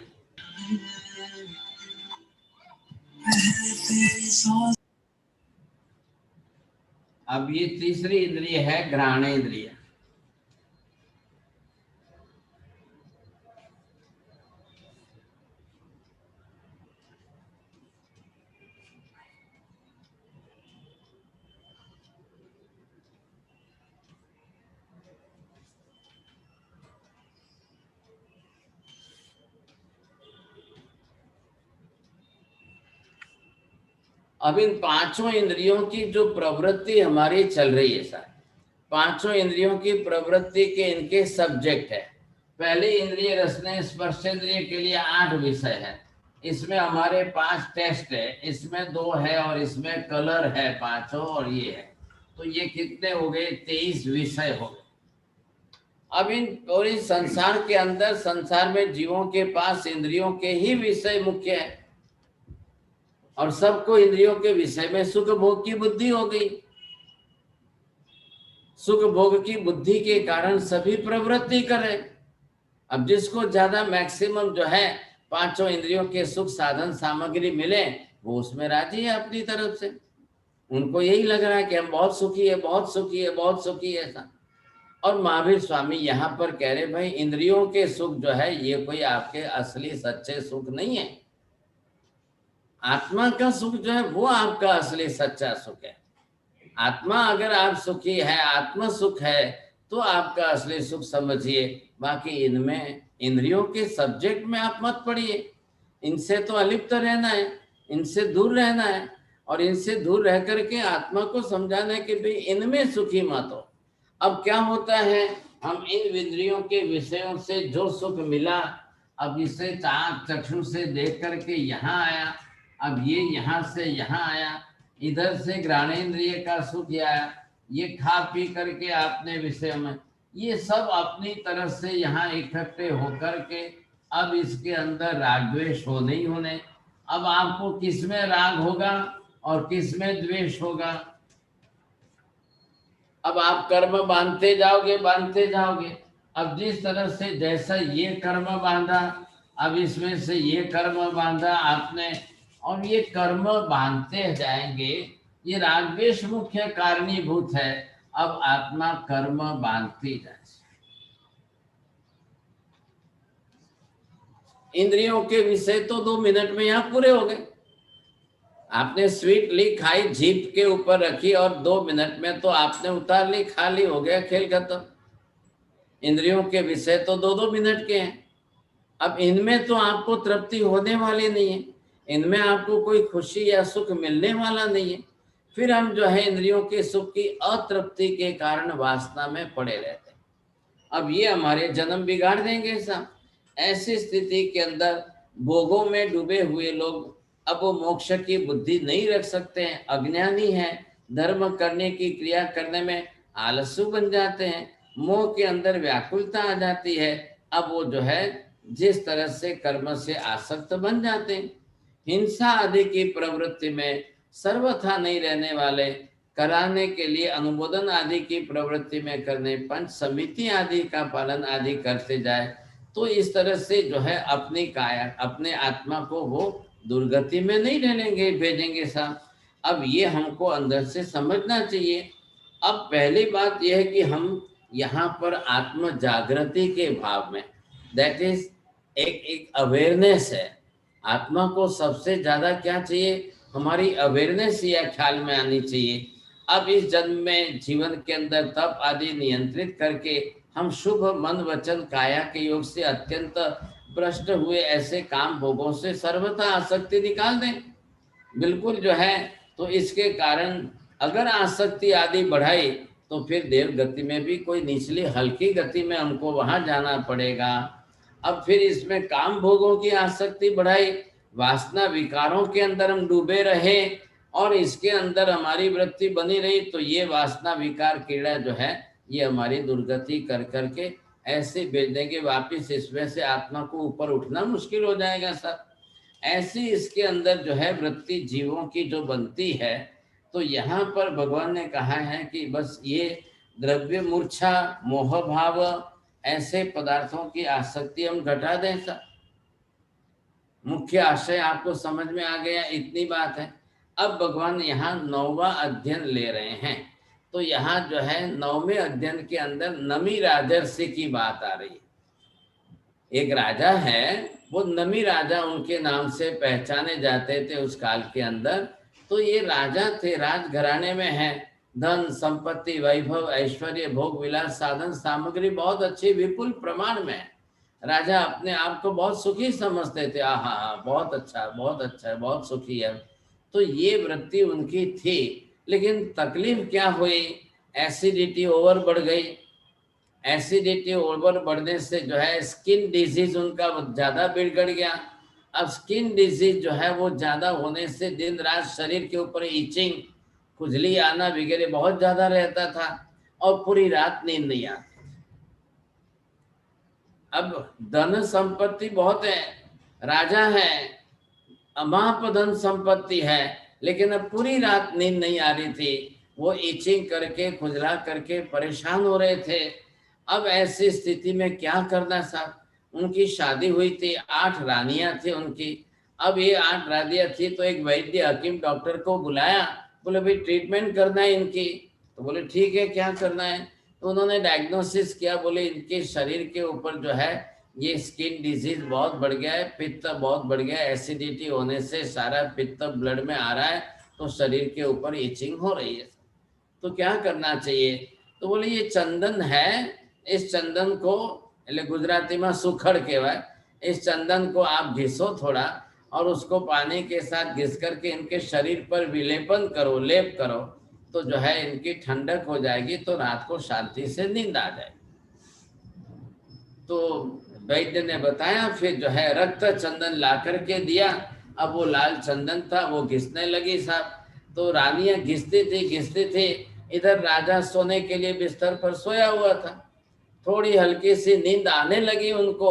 अब ये तीसरी इंद्रिय है घ्राण इंद्रिय। अब इन पांचों इंद्रियों की जो प्रवृत्ति हमारी चल रही है सर, पांचों इंद्रियों की प्रवृत्ति के इनके सब्जेक्ट है। पहली इंद्रिय रसने स्पर्शेंद्रिय के लिए 8 विषय है, इसमें हमारे 5 टेस्ट है, इसमें 2 है और इसमें कलर है पांचों और ये है, तो ये कितने हो गए, 23 विषय हो गए। अब इन पूरी संसार के अंदर, संसार में जीवों के पास इंद्रियों के ही विषय मुख्य है, और सबको इंद्रियों के विषय में सुख भोग की बुद्धि हो गई। सुख भोग की बुद्धि के कारण सभी प्रवृत्ति करे। अब जिसको ज्यादा मैक्सिमम जो है पांचों इंद्रियों के सुख साधन सामग्री मिले, वो उसमें राजी है अपनी तरफ से। उनको यही लग रहा है कि हम बहुत सुखी है, बहुत सुखी है, बहुत सुखी है, ऐसा। और महावीर स्वामी यहाँ पर कह रहे, भाई इंद्रियों के सुख जो है ये कोई आपके असली सच्चे सुख नहीं है। आत्मा का सुख जो है वो आपका असली सच्चा सुख है। आत्मा अगर आप सुखी है, आत्म सुख है, तो आपका असली सुख समझिए। बाकी इनमें इंद्रियों के सब्जेक्ट में आप मत पड़िए। इनसे तो अलिप्त रहना है, इनसे दूर रहना है, और इनसे दूर रह करके आत्मा को समझाना है कि भाई इनमें सुखी मत हो। अब क्या होता है, हम इन इंद्रियों के विषयों से जो सुख मिला, अब इसे चाक चक्षु से देख करके यहाँ आया, अब ये यहाँ से यहाँ आया, इधर से घ्राणेन्द्रिय का सुख आया, ये खा पी करके आपने विषय में, ये सब अपनी तरफ से यहाँ इकट्ठे होकर के अब इसके अंदर राग द्वेष होने ही होने। अब आपको किस में राग होगा और किस में द्वेष होगा। अब आप कर्म बांधते जाओगे, बांधते जाओगे। अब जिस तरह से जैसा ये कर्म बांधा, अब इसमें से ये कर्म बांधा आपने, और ये कर्म बांधते जाएंगे, ये राग द्वेष मुख्य कारणीभूत है। अब आत्मा कर्म बांधती जाए। इंद्रियों के विषय तो 2 मिनट में यहाँ पूरे हो गए। आपने स्वीट ली, खाई, जीभ के ऊपर रखी, और 2 मिनट में तो आपने उतार ली, खा ली, हो गया, खेल खत्म। इंद्रियों के विषय तो 2-2 मिनट के हैं। अब इनमें तो आपको तृप्ति होने वाली नहीं है, इनमें आपको कोई खुशी या सुख मिलने वाला नहीं है। फिर हम जो है इंद्रियों के सुख की अतृप्ति के कारण वासना में पड़े रहते हैं। अब ये हमारे जन्म बिगाड़ देंगे साहब। ऐसी स्थिति के अंदर भोगों में डूबे हुए लोग अब वो मोक्ष की बुद्धि नहीं रख सकते हैं, अज्ञानी हैं, धर्म करने की क्रिया करने में आलसू बन जाते हैं, मोह के अंदर व्याकुलता आ जाती है। अब वो जो है जिस तरह से कर्म से आसक्त बन जाते हैं। हिंसा आदि की प्रवृत्ति में सर्वथा नहीं रहने वाले, कराने के लिए अनुमोदन आदि की प्रवृत्ति में करने, पंच समिति आदि का पालन आदि करते जाए, तो इस तरह से जो है अपनी काया, अपने आत्मा को वो दुर्गति में नहीं डालेंगे, भेजेंगे साहब। अब ये हमको अंदर से समझना चाहिए। अब पहली बात यह है कि हम यहाँ पर आत्म जागृति के भाव में, दैट इज एक अवेयरनेस है। आत्मा को सबसे ज्यादा क्या चाहिए, हमारी अवेयरनेस या ख्याल में आनी चाहिए। अब इस जन्म में जीवन के अंदर तप आदि नियंत्रित करके हम शुभ मन वचन काया के योग से अत्यंत भ्रष्ट हुए ऐसे काम भोगों से सर्वथा आसक्ति निकाल दें, बिल्कुल जो है। तो इसके कारण अगर आसक्ति आदि बढ़ाई तो फिर देव गति में भी कोई निचली हल्की गति में हमको वहां जाना पड़ेगा। अब फिर इसमें काम भोगों की आसक्ति बढ़ाई, वासना विकारों के अंदर हम डूबे रहे और इसके अंदर हमारी वृत्ति बनी रही, तो ये वासना विकार कीड़ा जो है ये हमारी दुर्गति कर करके ऐसे भेज देंगे वापिस, इसमें से आत्मा को ऊपर उठना मुश्किल हो जाएगा सर। ऐसी इसके अंदर जो है वृत्ति जीवों की जो बनती है, तो यहाँ पर भगवान ने कहा है कि बस ये द्रव्य मूर्छा मोह भाव ऐसे पदार्थों की आसक्ति हम घटा दें सर। मुख्य आशय आपको समझ में आ गया, इतनी बात है। अब भगवान यहाँ 9वां अध्ययन ले रहे हैं, तो यहाँ जो है 9वें अध्ययन के अंदर नमी राजर्षि की बात आ रही है। एक राजा है, वो नमी राजा उनके नाम से पहचाने जाते थे उस काल के अंदर। तो ये राजा थे, राजघराने में है, धन संपत्ति वैभव ऐश्वर्य भोग विलास साधन सामग्री बहुत अच्छी विपुल प्रमाण में। राजा अपने आप को बहुत सुखी समझते थे, आहा बहुत अच्छा बहुत अच्छा बहुत सुखी है। तो ये वृत्ति उनकी थी, लेकिन तकलीफ क्या हुई, एसिडिटी ओवर बढ़ गई। एसिडिटी ओवर बढ़ने से जो है स्किन डिजीज उनका ज्यादा बिगड़ गया। अब स्किन डिजीज जो है वो ज्यादा होने से दिन रात शरीर के ऊपर इचिंग खुजली आना वगैरह बहुत ज्यादा रहता था और पूरी रात नींद नहीं आती। अब धन संपत्ति बहुत है, राजा है, अमाप धन संपत्ति है, लेकिन अब पूरी रात नींद नहीं आ रही थी। वो इचिंग करके खुजला करके परेशान हो रहे थे। अब ऐसी स्थिति में क्या करना साहब? उनकी शादी हुई थी, 8 रानियां थी उनकी। अब ये 8 रानियां थी तो एक वैद्य हकीम डॉक्टर को बुलाया, बोले भाई ट्रीटमेंट करना है इनकी। तो बोले ठीक है, क्या करना है? तो उन्होंने डायग्नोसिस किया, बोले इनके शरीर के ऊपर जो है ये स्किन डिजीज बहुत बढ़ गया है, पित्त बहुत बढ़ गया है, एसिडिटी होने से सारा पित्त ब्लड में आ रहा है, तो शरीर के ऊपर इचिंग हो रही है। तो क्या करना चाहिए? तो बोले ये चंदन है, इस चंदन को એટલે ગુજરાતીમાં સુખડ કહેવાય, इस चंदन को आप घिसो थोड़ा और उसको पानी के साथ घिस करके इनके शरीर पर विलेपन करो, लेप करो, तो जो है इनकी ठंडक हो जाएगी, तो रात को शांति से नींद आ जाएगी। तो वैद्य ने बताया, फिर जो है रक्त चंदन ला करके दिया। अब वो लाल चंदन था, वो घिसने लगी साहब। तो रानियां घिसती थी। इधर राजा सोने के लिए बिस्तर पर सोया हुआ था। थोड़ी हल्की सी नींद आने लगी उनको,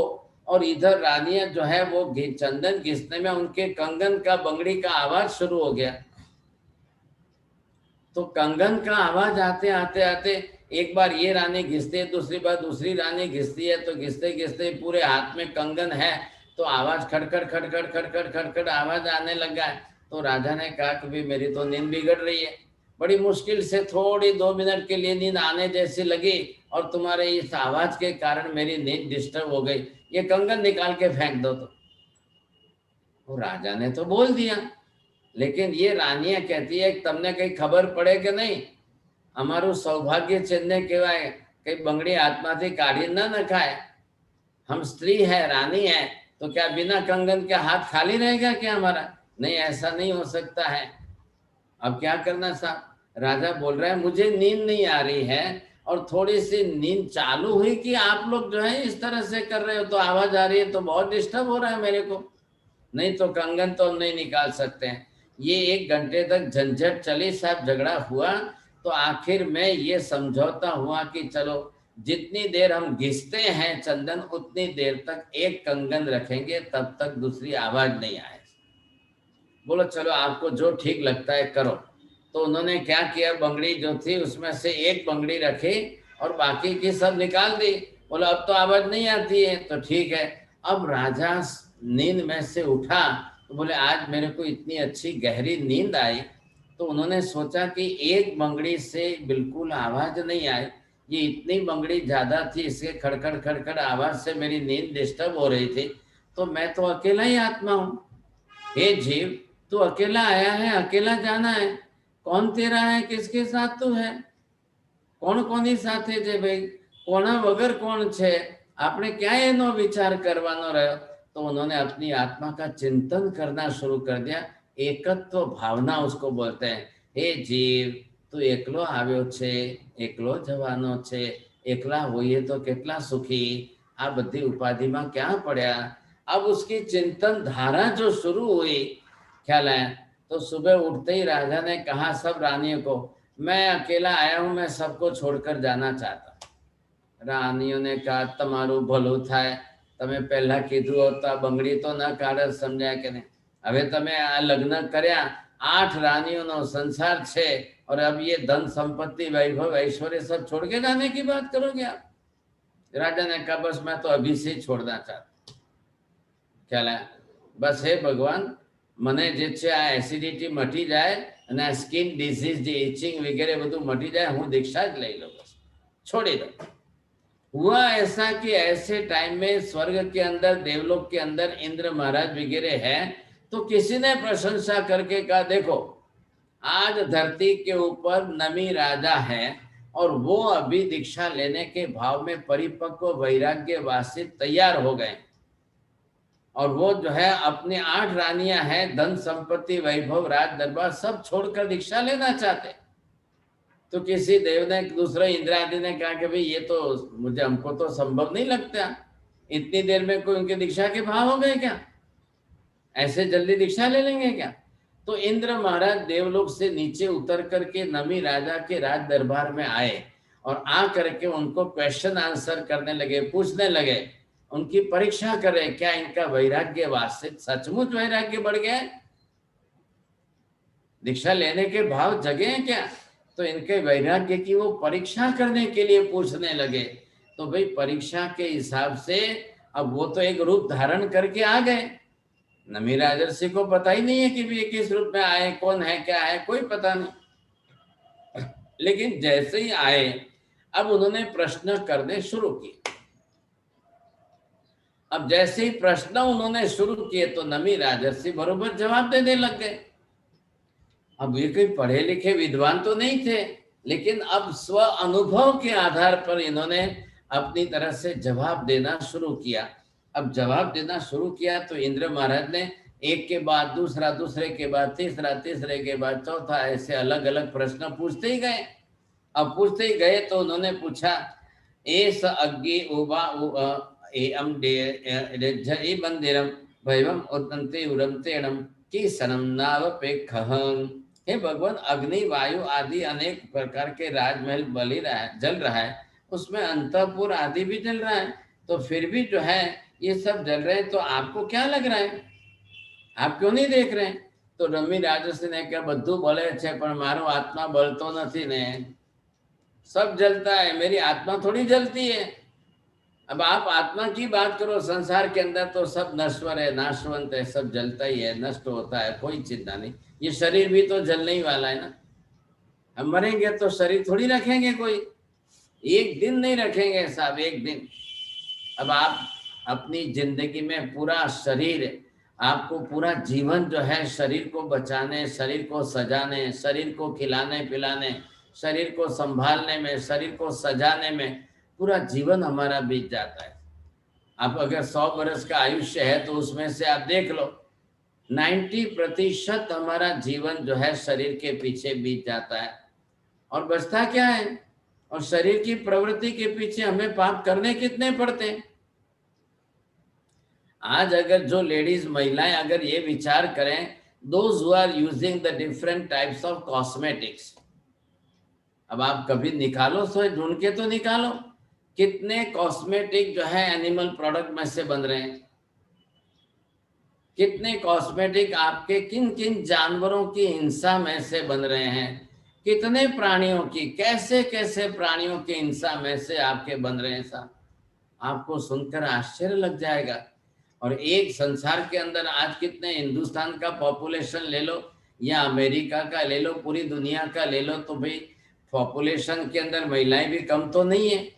और इधर रानियां जो है वो चंदन घिसने में उनके कंगन का, बंगड़ी का आवाज शुरू हो गया। तो कंगन का आवाज आते आते आते एक बार ये रानी घिसती है, दूसरी बार दूसरी रानी घिसती है, तो घिसते घिसते पूरे हाथ में कंगन है, तो आवाज खड़खड़ खड़खड़ खड़खड़ खड़खड़ आवाज आने लगा है। तो राजा ने कहा कि भाई मेरी तो नींद बिगड़ रही है, बड़ी मुश्किल से थोड़ी 2 मिनट के लिए नींद आने जैसी लगी, और तुम्हारे इस आवाज के कारण मेरी नींद डिस्टर्ब हो गई, ये कंगन निकाल के फेंक दो। तो राजा ने तो बोल दिया, लेकिन ये रानियां कहती है તમને કઈ ખબર પડે કે નહીં? અમારું સૌભાગ્ય ચિહ્ન કહેવાય, કઈ બંગડી હાથમાંથી કાઢી ન નખાય। हम स्त्री है, रानी है, तो क्या बिना कंगन के हाथ खाली रहेगा क्या हमारा? नहीं, ऐसा नहीं हो सकता है। अब क्या करना साहब? राजा बोल रहा है मुझे नींद नहीं आ रही है, और थोड़ी सी नींद चालू हुई कि आप लोग जो है इस तरह से कर रहे हो, तो आवाज आ रही है, तो बहुत डिस्टर्ब हो रहा है मेरे को। नहीं तो कंगन तो हम नहीं निकाल सकते हैं। ये 1 घंटे तक झंझट चली साहब, झगड़ा हुआ, तो आखिर में ये समझौता हुआ कि चलो जितनी देर हम घिसते हैं चंदन, उतनी देर तक एक कंगन रखेंगे, तब तक दूसरी आवाज नहीं आए। बोलो चलो आपको जो ठीक लगता है करो। तो उन्होंने क्या किया, बंगड़ी जो थी उसमें से एक बंगड़ी रखी और बाकी की सब निकाल दी। बोलो अब तो आवाज नहीं आती है, तो ठीक है। अब राजा नींद में से उठा, तो बोले आज मेरे को इतनी अच्छी गहरी नींद आई। तो उन्होंने सोचा कि एक बंगड़ी से बिल्कुल आवाज नहीं आई, ये इतनी बंगड़ी ज्यादा थी, इसके खड़खड़ खड़खड़ आवाज से मेरी नींद डिस्टर्ब हो रही थी। तो मैं तो अकेला ही आत्मा हूँ। हे जीव, तू अकेला आया है, अकेला जाना है। कौन तेरा है, किसके साथ तू है? કોણ કોની સાથે છે ભાઈ? કોના વગર કોણ છે? આપણે क्या એનો વિચાર કરવાનો રહ્યો? तो उन्होंने अपनी आत्मा का चिंतन करना शुरू कर दिया। एकत्व भावना उसको बोलते हैं। हे जीव, तू एकलो આવ્યો છે, એકલો જવાનો છે, એકલા હોઈએ तो કેટલા सुखी, आ बधी उपाधिમાં क्या पड़ा? अब उसकी चिंतन धारा जो शुरू हुई, ख्याल है, तो सुबह उठते ही राजा ने कहा सब रानियों को, मैं अकेला आया हूं, मैं सबको छोड़कर जाना चाहता। रानियों ने कहा તમારું ભલું થાય, તમે પહેલા કીધું હોત તો આ બંગડી તો ન કાઢત, સમજ્યા કે નહીં? હવે તમે આ લગ્ન કર્યા, 8 રાनियों संसार છે, और अब ये धन संपत्ति वैभव ऐश्वर्य सब छोड़ के जाने की बात करोगे आप? राजा ने कहा बस मैं तो अभी से छोड़ना चाहता। ख्याल है? बस हे भगवान, મને જે છે આ એસિડિટી મટી જાય અને આ સ્કિન ડિઝીઝ જે ઇચિંગ વગેરે બધું મટી જાય, હું દીક્ષા જ લઈ લઉં, બસ छोड़ी दो। हुआ ऐसा कि ऐसे टाइम में स्वर्ग के अंदर, देवलोक के अंदर इंद्र महाराज वगैरह है, तो किसी ने प्रशंसा करके कहा देखो आज धरती के ऊपर नमी राजा है, और वो अभी दीक्षा लेने के भाव में परिपक्व वैराग्य वासी तैयार हो गए, और वो जो है अपनी 8 रानियां हैं, धन संपत्ति वैभव राज दरबार सब छोड़कर दीक्षा लेना चाहते। तो किसी देव ने, दूसरे इंद्र आदि ने कहा कि भाई ये तो मुझे, हमको तो संभव नहीं लगता, इतनी देर में कोई उनके दीक्षा के भाव हो गए क्या? ऐसे जल्दी दीक्षा ले लेंगे क्या? तो इंद्र महाराज देवलोक से नीचे उतर करके नमी राजा के राज दरबार में आए, और आ करके उनको क्वेश्चन आंसर करने लगे, पूछने लगे। उनकी परीक्षा कर रहे, क्या इनका वैराग्य वास्तविक सचमुच वैराग्य बढ़ गया है, दीक्षा लेने के भाव जगे हैं क्या? तो इनके वैराग्य की वो परीक्षा करने के लिए पूछने लगे। तो भाई परीक्षा के हिसाब से अब वो तो एक रूप धारण करके आ गए। नमी राजर्षि को पता ही नहीं है कि भी किस रूप में आए, कौन है, क्या है, कोई पता नहीं। लेकिन जैसे ही आए, अब उन्होंने प्रश्न करने शुरू किए। अब जैसे ही प्रश्न उन्होंने शुरू किए तो नमी राजर्षि बरोबर जवाब देने लग गए। अब ये कोई पढ़े लिखे विद्वान तो नहीं थे, लेकिन अब स्व अनुभव के आधार पर इन्होंने अपनी तरह से जवाब देना शुरू किया। अब जवाब देना शुरू किया तो इंद्र महाराज ने एक के बाद दूसरा, दूसरे के बाद तीसरा, तीसरे के बाद चौथा, ऐसे अलग अलग प्रश्न पूछते ही गए। अब पूछते ही गए तो उन्होंने पूछा, एस अग्नि उबा एम डे मंदिरम भैवम उदंते उरंतेणम की सनम नावपेक्षहं। हे भगवान, अग्नि, वायु आदि अनेक प्रकार के राजमहल बलि रहा है, जल रहा है, उसमें अंतपुर आदि भी जल रहा है, तो फिर भी जो है ये सब जल रहे हैं, तो आपको क्या लग रहा है, आप क्यों नहीं देख रहे हैं? तो रमी राजर्षि ने कहा, बद्धू बोले छे पण मारो आत्मा बलतो नहीं ने, सब जलता है, मेरी आत्मा थोड़ी जलती है। अब आप आत्मा की बात करो, संसार के अंदर तो सब नश्वर है, नाशवंत है, सब जलता ही है, नष्ट होता है, कोई चिंता नहीं। ये शरीर भी तो जलने ही वाला है ना, हम मरेंगे तो शरीर थोड़ी रखेंगे, कोई एक दिन नहीं रखेंगे साहब, एक दिन। अब आप अपनी जिंदगी में पूरा शरीर, आपको पूरा जीवन जो है शरीर को बचाने, शरीर को सजाने, शरीर को खिलाने पिलाने, शरीर को संभालने में, शरीर को सजाने में पूरा जीवन हमारा बीत जाता है। आप अगर 100 वर्ष का आयुष्य है तो उसमें से आप देख लो 90% हमारा जीवन जो है शरीर के पीछे बीत जाता है, और बचता क्या है? और शरीर की प्रवृत्ति के पीछे हमें पाप करने कितने पड़ते हैं। आज अगर जो लेडीज, महिलाएं अगर ये विचार करें, those who are using the different types of cosmetics, अब आप कभी निकालो, सो ढूंढ के तो निकालो, कितने कॉस्मेटिक जो है एनिमल प्रोडक्ट में से बन रहे हैं, कितने कॉस्मेटिक आपके किन किन जानवरों की हिंसा में से बन रहे हैं, कितने प्राणियों की, कैसे कैसे प्राणियों की हिंसा में से आपके बन रहे हैं साहब, आपको सुनकर आश्चर्य लग जाएगा। और एक संसार के अंदर आज कितने, हिंदुस्तान का पॉपुलेशन ले लो या अमेरिका का ले लो, पूरी दुनिया का ले लो, तो भाई पॉपुलेशन के अंदर महिलाएं भी कम तो नहीं है,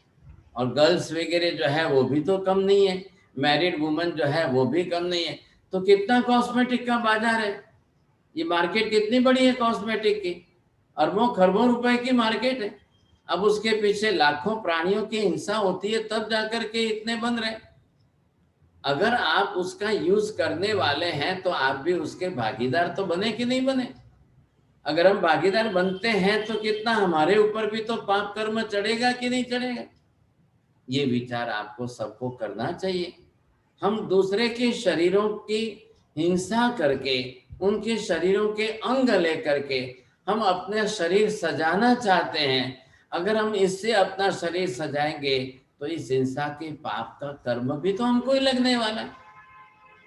और गर्ल्स वगैरह जो है वो भी तो कम नहीं है, मैरिड वुमेन जो है वो भी कम नहीं है, तो कितना कॉस्मेटिक का बाजार है, ये मार्केट कितनी बड़ी है कॉस्मेटिक की, अरबों खरबों रुपए की मार्केट है। अब उसके पीछे लाखों प्राणियों की हिंसा होती है, तब जाकर के इतने बन रहे। अगर आप उसका यूज करने वाले हैं तो आप भी उसके भागीदार तो बने कि नहीं बने? अगर हम भागीदार बनते हैं तो कितना हमारे ऊपर भी तो पाप कर्म चढ़ेगा कि नहीं चढ़ेगा? ये विचार आपको सबको करना चाहिए। हम दूसरे के शरीरों की हिंसा करके, उनके शरीरों के अंग लेकर के हम अपने शरीर सजाना चाहते हैं। अगर हम इससे अपना शरीर सजाएंगे तो इस हिंसा के पाप का कर्म भी तो हमको ही लगने वाला है,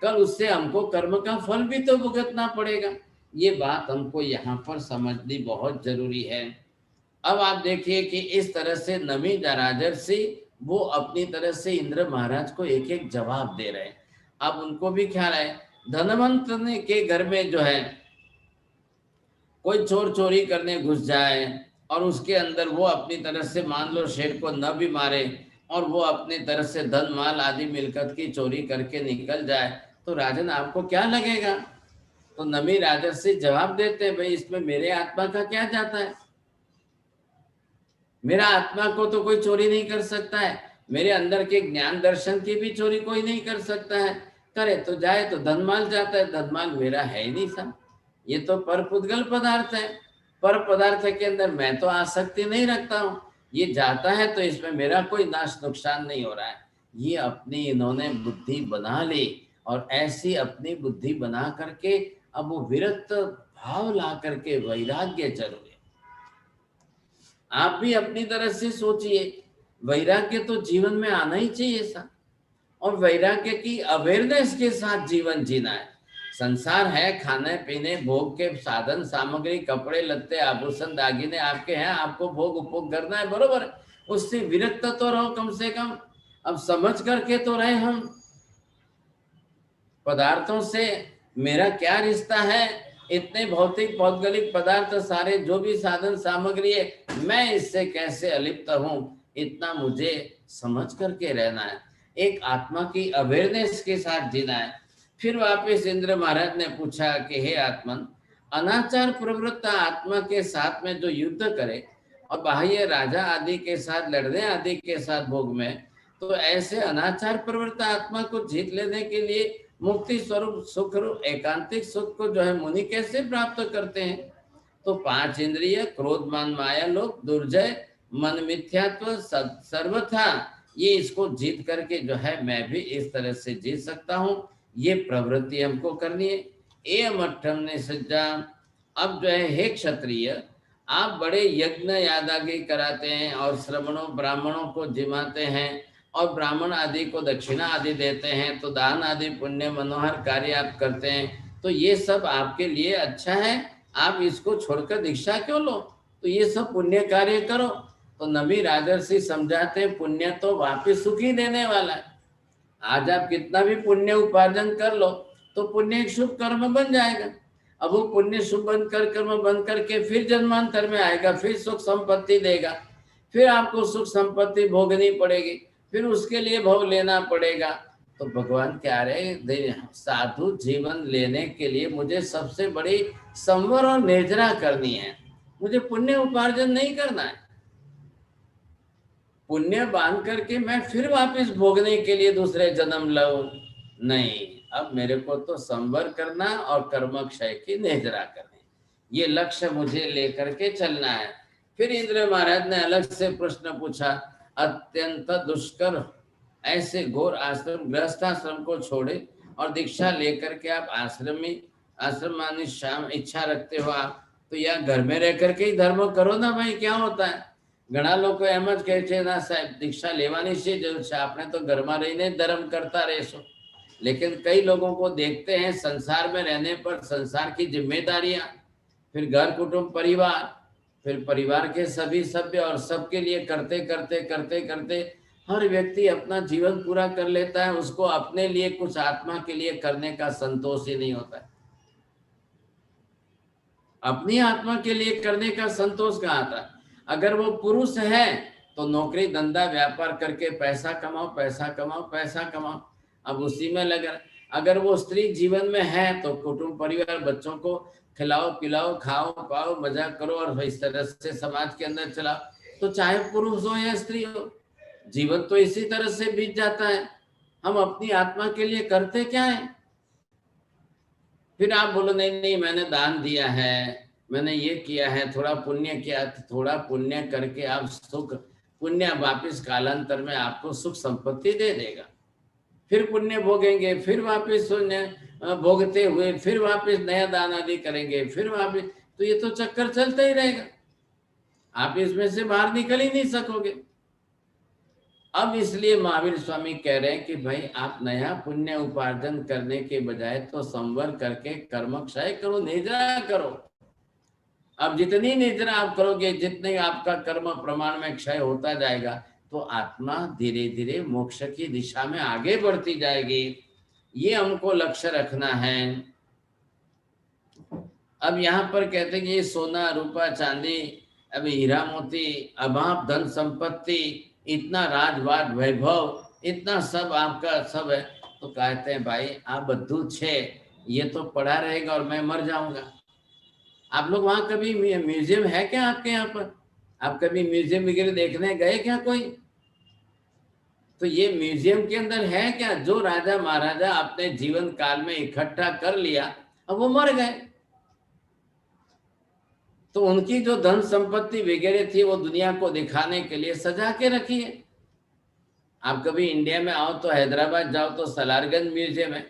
कल उससे हमको कर्म का फल भी तो भुगतना पड़ेगा। ये बात हमको यहाँ पर समझनी बहुत जरूरी है। अब आप देखिए कि इस तरह से नमी राजर्षि वो अपनी तरह से इंद्र महाराज को एक एक जवाब दे रहे हैं। अब उनको भी ख्याल है, धनवंत ने के घर में जो है कोई चोर चोरी करने घुस जाए और उसके अंदर वो अपनी तरह से मान लो शेर को न भी मारे और वो अपनी तरह से धन माल आदि मिलकत की चोरी करके निकल जाए, तो राजन आपको क्या लगेगा? तो नमी राजर्षि जवाब देते हैं, भाई इसमें मेरे आत्मा का क्या जाता है, मेरा आत्मा को तो कोई चोरी नहीं कर सकता है, मेरे अंदर के ज्ञान दर्शन की भी चोरी कोई नहीं कर सकता है, करे तो जाए तो धनमाल जाता है, धनमाल मेरा है ही नहीं साहब, ये तो पर पुद्गल पदार्थ है, पर पदार्थ के अंदर मैं तो आसक्ति नहीं रखता हूँ, ये जाता है तो इसमें मेरा कोई नाश नुकसान नहीं हो रहा है। ये अपनी इन्होंने बुद्धि बना ली, और ऐसी अपनी बुद्धि बना करके अब वो विरक्त भाव ला करके वैराग्य जरूरी। आप भी अपनी तरह से सोचिए, वैराग्य तो जीवन में आना ही चाहिए सा, और वैराग्य की अवेयरनेस के साथ जीवन जीना है। संसार है, खाने पीने भोग के साधन सामग्री, कपड़े लत्ते आभूषण दागिने आपके हैं, आपको भोग उपभोग करना है, बरोबर है। उससे विरक्त तो रहो कम से कम। अब समझ करके तो रहे हम पदार्थों से मेरा क्या रिश्ता है, इतने भौतिक भौगोलिक पदार्थ सारे जो भी साधन सामग्री है, मैं इससे कैसे अलिप्त हूं, इतना मुझे समझ करके रहना है। एक आत्मा की अवेयरनेस के साथ जीना है। फिर वापस इंद्र महाराज ने पूछा कि हे आत्मन, अनाचार प्रवृत्त आत्मा के साथ में जो युद्ध करे और बाह्य राजा आदि के साथ लड़ने आदि के साथ भोग में, तो ऐसे अनाचार प्रवृत्त आत्मा को जीत लेने के लिए मुक्ति स्वरूप सुख रूप एकांतिक सुख को जो है मुनि कैसे प्राप्त करते हैं? तो पांच इंद्रिय क्रोध मान माया लोग दुर्जय मन मिथ्यात्व सर्वथा, ये इसको जीत करके जो है मैं भी इस तरह से जीत सकता हूँ। ये प्रवृत्ति हमको करनी है। ए मठम ने सज्जा, अब जो है हे क्षत्रिय, आप बड़े यज्ञ यादागी कराते हैं और श्रमणों ब्राह्मणों को जिमाते हैं और ब्राह्मण आदि को दक्षिणा आदि देते हैं, तो दान आदि पुण्य मनोहर कार्य आप करते हैं, तो ये सब आपके लिए अच्छा है, आप इसको छोड़कर दीक्षा क्यों लो? तो ये सब पुण्य कार्य करो। तो नबी राजर्षि समझाते हैं पुण्य तो वापिस सुख ही देने वाला है। आज आप कितना भी पुण्य उपार्जन कर लो तो पुण्य एक शुभ कर्म बन जाएगा। अब वो पुण्य शुभ कर्म बन करके फिर जन्मांतर में आएगा, फिर सुख संपत्ति देगा, फिर आपको सुख संपत्ति भोगनी पड़ेगी, फिर उसके लिए भोग लेना पड़ेगा। तो भगवान कह रहे साधु जीवन लेने के लिए मुझे सबसे बड़ी संवर और निर्जरा करनी है, मुझे पुण्य उपार्जन नहीं करना है। पुण्य बांध करके मैं फिर वापस भोगने के लिए दूसरे जन्म लाऊं, नहीं, अब मेरे को तो संवर करना और कर्म क्षय की निर्जरा करनी, ये लक्ष्य मुझे लेकर के चलना है। फिर इंद्र महाराज ने अलग से प्रश्न पूछा, अत्यंत दुष्कर ऐसे घोर आश्रम गृहस्थाश्रम को छोड़े और दीक्षा लेकर के आप आश्रम मानी शाम इच्छा रखते हो आप, तो या घर में रह करके ही धर्म करो ना भाई, क्या होता है। घना लोग एम ज कहे छे ना साहेब दीक्षा लेवानी शे जरूर छे, आपने तो घर में रहीने धर्म करता रहेशो। लेकिन कई लोगों को देखते हैं संसार में रहने पर संसार की जिम्मेदारियां, फिर घर कुटुंब परिवार, फिर परिवार के सभी सभ्य और सबके लिए करते करते करते करते हर व्यक्ति अपना जीवन पूरा कर लेता है, उसको अपने लिए कुछ आत्मा के लिए करने का संतोष ही नहीं होता है। अपनी आत्मा के लिए करने का संतोष कहाँ आता? अगर वो पुरुष है तो नौकरी धंधा व्यापार करके पैसा कमाओ पैसा कमाओ पैसा कमाओ, अब उसी में लगा। अगर वो स्त्री जीवन में है तो कुटुंब परिवार बच्चों को खिलाओ पिलाओ खाओ पाओ मजा करो और इस तरह से समाज के अंदर चलाओ। तो चाहे पुरुष हो या स्त्री हो, जीवन तो इसी तरह से बीत जाता है। हम अपनी आत्मा के लिए करते क्या है? फिर आप बोलो नहीं नहीं मैंने दान दिया है, मैंने ये किया है, थोड़ा पुण्य किया, थोड़ा पुण्य करके आप सुख पुण्य वापिस कालांतर में आपको सुख संपत्ति दे देगा। फिर पुण्य भोगेंगे, फिर वापिस भोगते हुए फिर वापिस नया दान आदि करेंगे, फिर वापिस, तो ये तो चक्कर चलता ही रहेगा, आप इसमें से बाहर निकल ही नहीं सकोगे। अब इसलिए महावीर स्वामी कह रहे हैं कि भाई आप नया पुण्य उपार्जन करने के बजाय तो संवर करके कर्म क्षय करो, निद्रा करो। अब जितनी निद्रा आप करोगे जितने आपका कर्म प्रमाण में क्षय होता जाएगा तो आत्मा धीरे धीरे मोक्ष की दिशा में आगे बढ़ती जाएगी। ये हमको लक्ष्य रखना है। अब यहाँ पर कहते हैं कि ये सोना रूपा चांदी, अब हीरा मोती अभाव धन संपत्ति, इतना राजवाट वैभव, इतना सब आपका सब है, तो कहते हैं भाई आप बद्धू छे, ये तो पड़ा रहेगा और मैं मर जाऊंगा। आप लोग वहां कभी म्यूजियम है क्या आपके यहाँ पर? आप कभी म्यूजियम वगैरह देखने गए क्या कोई? तो ये म्यूजियम के अंदर है क्या जो राजा महाराजा अपने जीवन काल में इकट्ठा कर लिया, अब वो मर गए, तो उनकी जो धन संपत्ति वगैरह थी वो दुनिया को दिखाने के लिए सजा के रखी है। आप कभी इंडिया में आओ तो हैदराबाद जाओ तो सलारगंज म्यूजियम है,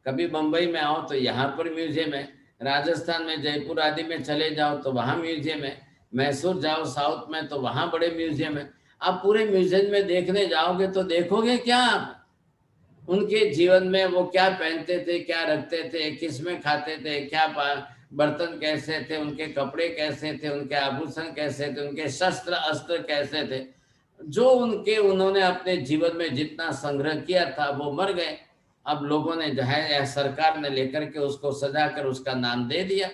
कभी मुंबई में आओ तो यहाँ पर म्यूजियम है, राजस्थान में जयपुर आदि में चले जाओ तो वहाँ म्यूजियम है, मैसूर जाओ साउथ में तो वहाँ बड़े म्यूजियम है। आप पूरे म्यूजियम में देखने जाओगे तो देखोगे क्या आप? उनके जीवन में वो क्या पहनते थे, क्या रखते थे, किस में खाते थे, क्या बर्तन कैसे थे, उनके कपड़े कैसे थे, उनके आभूषण कैसे थे, उनके शस्त्र अस्त्र कैसे थे, जो उनके उन्होंने अपने जीवन में जितना संग्रह किया था वो मर गए। अब लोगों ने जो है सरकार ने लेकर के उसको सजा कर उसका नाम दे दिया,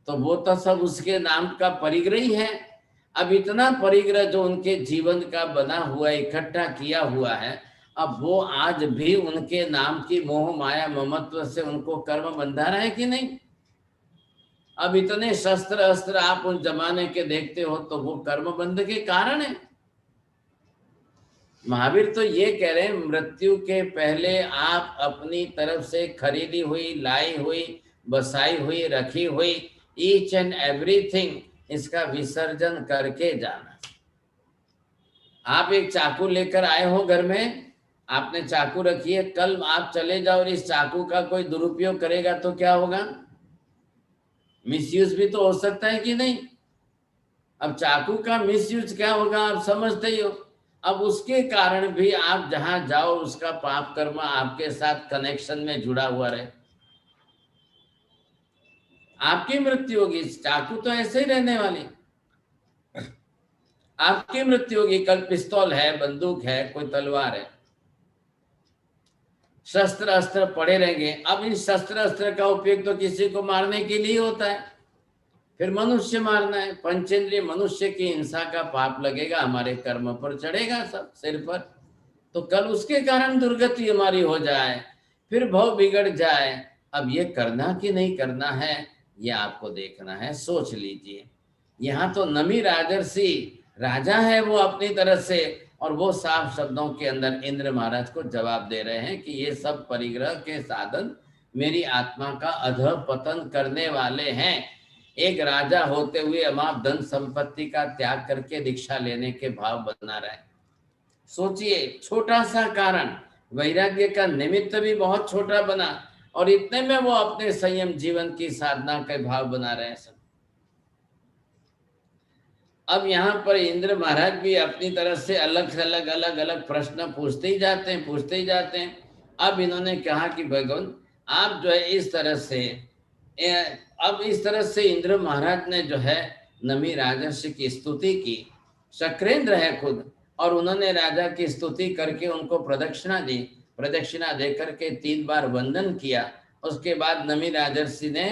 तो वो तो सब उसके नाम का परिग्रह ही है। अब इतना परिग्रह जो उनके जीवन का बना हुआ इकट्ठा किया हुआ है, अब वो आज भी उनके नाम की मोह माया ममत्व से उनको कर्म बंधा रहा है कि नहीं? अब इतने शस्त्र अस्त्र आप उन जमाने के देखते हो तो वो कर्म बंध के कारण है। महावीर तो ये कह रहे हैं मृत्यु के पहले आप अपनी तरफ से खरीदी हुई, लाई हुई, बसाई हुई, रखी हुई ईच एंड एवरीथिंग इसका विसर्जन करके जाना। आप एक चाकू लेकर आए हो घर में, आपने चाकू रखी है, कल आप चले जाओ और इस चाकू का कोई दुरुपयोग करेगा तो क्या होगा? मिसयूज भी तो हो सकता है कि नहीं? अब चाकू का मिसयूज क्या होगा आप समझते ही हो। अब उसके कारण भी आप जहां जाओ उसका पाप कर्म आपके साथ कनेक्शन में जुड़ा हुआ रहे, आपकी मृत्यु होगी। चाकू तो ऐसे ही रहने वाली, आपकी मृत्यु होगी। कल पिस्तौल है, बंदूक है, कोई तलवार है, शस्त्र अस्त्र पड़े रहेंगे। अब इन शस्त्र अस्त्र का उपयोग तो किसी को मारने के लिए होता है, फिर मनुष्य मारना है, पंचेंद्रिय मनुष्य की हिंसा का पाप लगेगा, हमारे कर्म पर चढ़ेगा सब सिर पर। तो कल उसके कारण दुर्गति हमारी हो जाए, फिर भव बिगड़ जाए। अब ये करना कि नहीं करना है ये आपको देखना है, सोच लीजिए। यहाँ तो नमी राजर्षि राजा है वो अपनी तरफ से, और वो साफ शब्दों के अंदर इंद्र महाराज को जवाब दे रहे हैं कि ये सब परिग्रह के साधन मेरी आत्मा का अधः पतन करने वाले हैं। एक राजा होते हुए अमाप धन संपत्ति का त्याग करके दीक्षा लेने के भाव बना रहे। सोचिए, छोटा सा कारण वैराग्य का निमित्त भी बहुत छोटा बना, और इतने में वो अपने संयम जीवन की साधना के भाव बना रहे हैं सब। अब यहाँ पर इंद्र महाराज भी अपनी तरफ से अलग अलग प्रश्न पूछते ही जाते हैं। अब इन्होंने कहा कि भगवान आप जो है इस तरह से, अब इस तरह से इंद्र महाराज ने जो है नमी राजर्षि की स्तुति की। शक्रेंद्र है खुद, और उन्होंने राजा की स्तुति करके उनको प्रदक्षिणा दी। प्रदक्षिणा दे करके 3 बार वंदन किया। उसके बाद नमी राजर्षि ने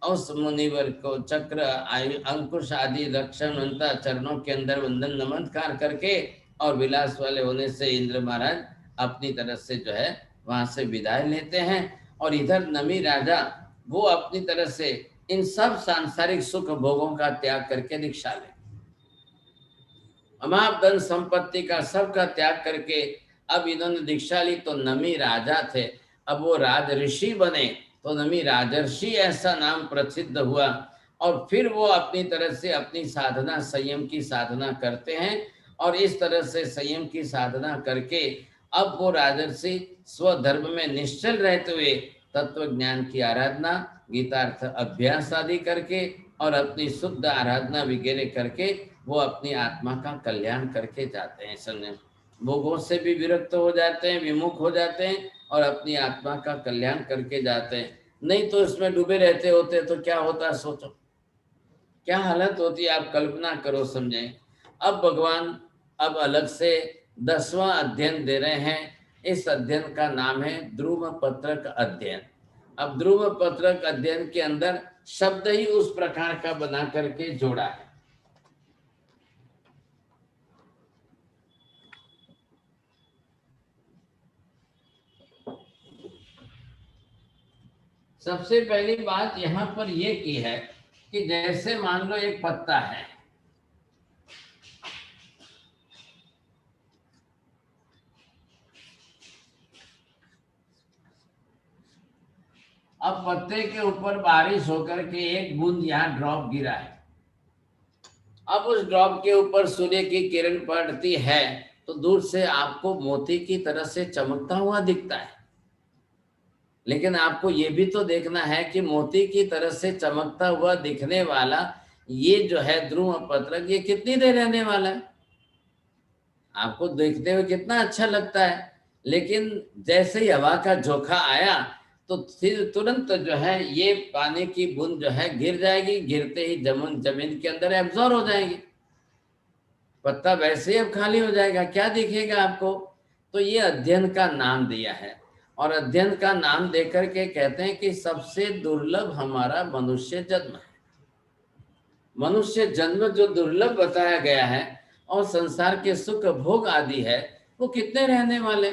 उस मुनिवर को चक्र अंकुश आदि लक्षणवंता चरणों के अंदर वंदन नमस्कार करके और विलास वाले होने से इंद्र महाराज अपनी तरफ से जो है वहां से विदाई लेते हैं। और इधर नमी राजा वो अपनी तरफ से इन सब सांसारिक सुख भोगों का त्याग करके दीक्षा ले, अमाप धन संपत्ति का सबका त्याग करके अब इन्होंने दीक्षा ली। तो नमी राजा थे, अब वो राज ऋषि बने तो नमी राजर्षि ऐसा नाम प्रसिद्ध हुआ। और फिर वो अपनी तरह से अपनी साधना संयम की साधना करते हैं, और इस तरह से संयम की साधना करके अब वो राजर्षि स्वधर्म में निश्चल रहते हुए तत्व ज्ञान की आराधना, गीतार्थ अभ्यास आदि करके और अपनी शुद्ध आराधना वगैरह करके वो अपनी आत्मा का कल्याण करके जाते हैं। संयम भोगों से भी विरक्त हो जाते हैं, विमुख हो जाते हैं और अपनी आत्मा का कल्याण करके जाते हैं। नहीं तो इसमें डूबे रहते होते तो क्या होता, सोचो क्या हालत होती, आप कल्पना करो, समझें। अब भगवान अब अलग से 10वां अध्ययन दे रहे हैं। इस अध्ययन का नाम है ध्रुव पत्रक अध्ययन। अब ध्रुव पत्रक अध्ययन के अंदर शब्द ही उस प्रकार का बना करके जोड़ा है। सबसे पहली बात यहाँ पर यह की है कि जैसे मान लो एक पत्ता है, अब पत्ते के ऊपर बारिश होकर के एक बूंद यहाँ ड्रॉप गिरा है। अब उस ड्रॉप के ऊपर सूर्य की किरण पड़ती है तो दूर से आपको मोती की तरह से चमकता हुआ दिखता है, लेकिन आपको ये भी तो देखना है कि मोती की तरह से चमकता हुआ दिखने वाला ये जो है ध्रुव पत्रक ये कितनी देर रहने वाला है। आपको देखते हुए कितना अच्छा लगता है, लेकिन जैसे ही हवा का झोंका आया तो फिर तुरंत जो है ये पानी की बूंद जो है गिर जाएगी, गिरते ही जमीन जमीन के अंदर एब्जॉर्ब हो जाएगी, पत्ता वैसे ही अब खाली हो जाएगा, क्या दिखेगा आपको। तो ये अध्ययन का नाम दिया है, और अध्ययन का नाम देकर के कहते हैं कि सबसे दुर्लभ हमारा मनुष्य जन्म है। मनुष्य जन्म जो दुर्लभ बताया गया है, और संसार के सुख भोग आदि है, वो कितने रहने वाले।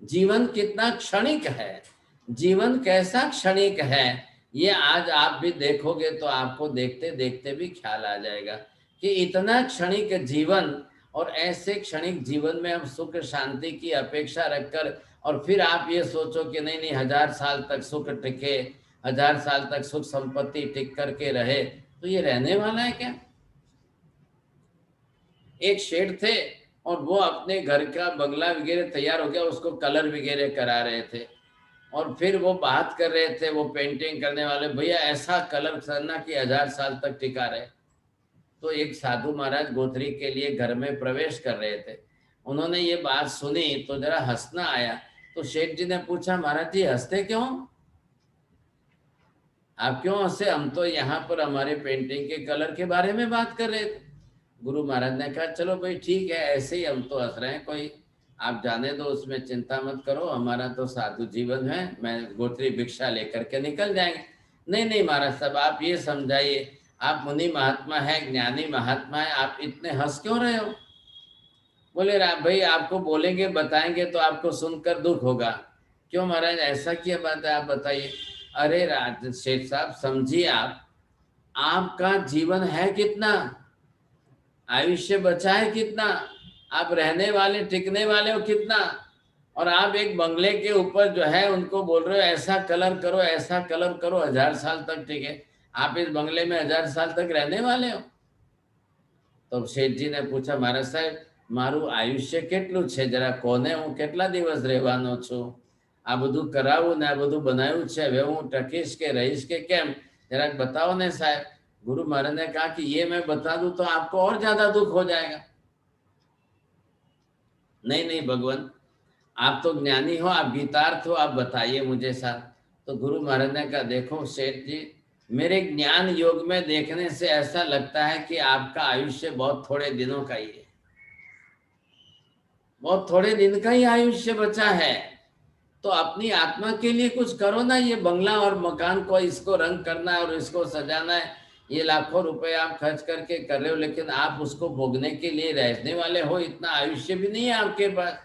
जीवन कितना क्षणिक है, जीवन कैसा क्षणिक है, ये आज आप भी देखोगे तो आपको देखते देखते भी ख्याल आ जाएगा कि इतना क्षणिक जीवन, और ऐसे क्षणिक जीवन में हम सुख शांति की अपेक्षा रखकर, और फिर आप ये सोचो कि नहीं नहीं 1000 साल तक सुख टिके, 1000 साल तक सुख संपत्ति टिक करके रहे, तो ये रहने वाला है क्या। एक शेठ थे, और वो अपने घर का बंगला वगैरह तैयार हो गया, उसको कलर वगैरह करा रहे थे, और फिर वो बात कर रहे थे, वो पेंटिंग करने वाले, भैया ऐसा कलर करना कि 1000 साल तक टिका रहे। तो एक साधु महाराज गोत्री के लिए घर में प्रवेश कर रहे थे, उन्होंने ये बात सुनी तो जरा हंसना आया। तो शेठ जी ने पूछा, महाराज जी हंसते क्यों, आप क्यों हंसे, हम तो यहाँ पर हमारे पेंटिंग के कलर के बारे में बात कर रहे थे। गुरु महाराज ने कहा, चलो भाई ठीक है, ऐसे ही हम तो हंस रहे हैं, कोई आप जाने दो, उसमें चिंता मत करो, हमारा तो साधु जीवन है, मैं गोत्री भिक्षा लेकर के निकल जाएंगे। नहीं नहीं महाराज साहब, आप ये समझाइए, आप मुनि महात्मा है, ज्ञानी महात्मा है, आप इतने हंस क्यों रहे हो। बोले भाई आपको बोलेंगे बताएंगे तो आपको सुनकर दुख होगा। क्यों महाराज, ऐसा क्या बात है, आप बताइए। अरे राज शेठ साहब समझिए, आप आपका जीवन है कितना, आयुष्य बचा है कितना, आप रहने वाले टिकने वाले हो कितना, और आप एक बंगले के ऊपर जो है उनको बोल रहे हो ऐसा कलर करो, ऐसा कलर करो, 1000 साल तक टिके। आप इस बंगले में 1000 साल तक रहने वाले हो। तो શેઠજી ने पूछा, महाराज साहेब माરું आयुष्य કેટલું છે, જરા કોને હું કેટલા દિવસ રહેવાનો છું, આ બધું કરાવું ને આ બધું બનાવ્યું છે, હવે હું ટકીશ કે રહીશ કે કેમ, જરાક बताओ ने साहब। गुरु महाराज ने कहा कि ये मैं बता दूं तो आपको और ज्यादा दुख हो जाएगा। नहीं नहीं भगवान, आप तो ज्ञानी हो, आप गीतार्थ हो, आप बताइए मुझे साथ। तो गुरु महाराज ने कहा, देखो सेठ जी, मेरे ज्ञान योग में देखने से ऐसा लगता है कि आपका आयुष्य बहुत थोड़े दिनों का ही है, बहुत थोड़े दिन का ही आयुष्य बचा है। तो अपनी आत्मा के लिए कुछ करो ना, ये बंगला और मकान को इसको रंग करना है और इसको सजाना है, ये लाखों रुपए आप खर्च करके कर रहे हो, लेकिन आप उसको भोगने के लिए रहने वाले हो, इतना आयुष्य भी नहीं है आपके पास।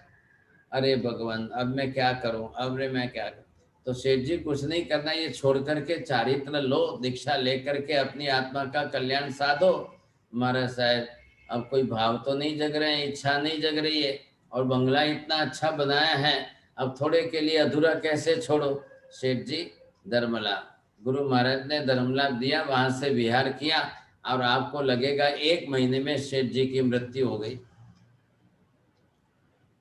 अरे भगवान, अब मैं क्या करूं, अब रे मैं क्या करूं। तो सेठ जी कुछ नहीं करना, ये छोड़ करके चारित्र लो, दीक्षा लेकर के अपनी आत्मा का कल्याण साधो। महाराज साहब अब कोई भाव तो नहीं जग रहे हैं, इच्छा नहीं जग रही है, और बंगला इतना अच्छा बनाया है, अब थोड़े के लिए अधूरा कैसे छोड़ो। सेठ जी धर्मलाभ, गुरु महाराज ने धर्मलाभ दिया, वहां से विहार किया, और आपको लगेगा 1 महीने में सेठ जी की मृत्यु हो गई।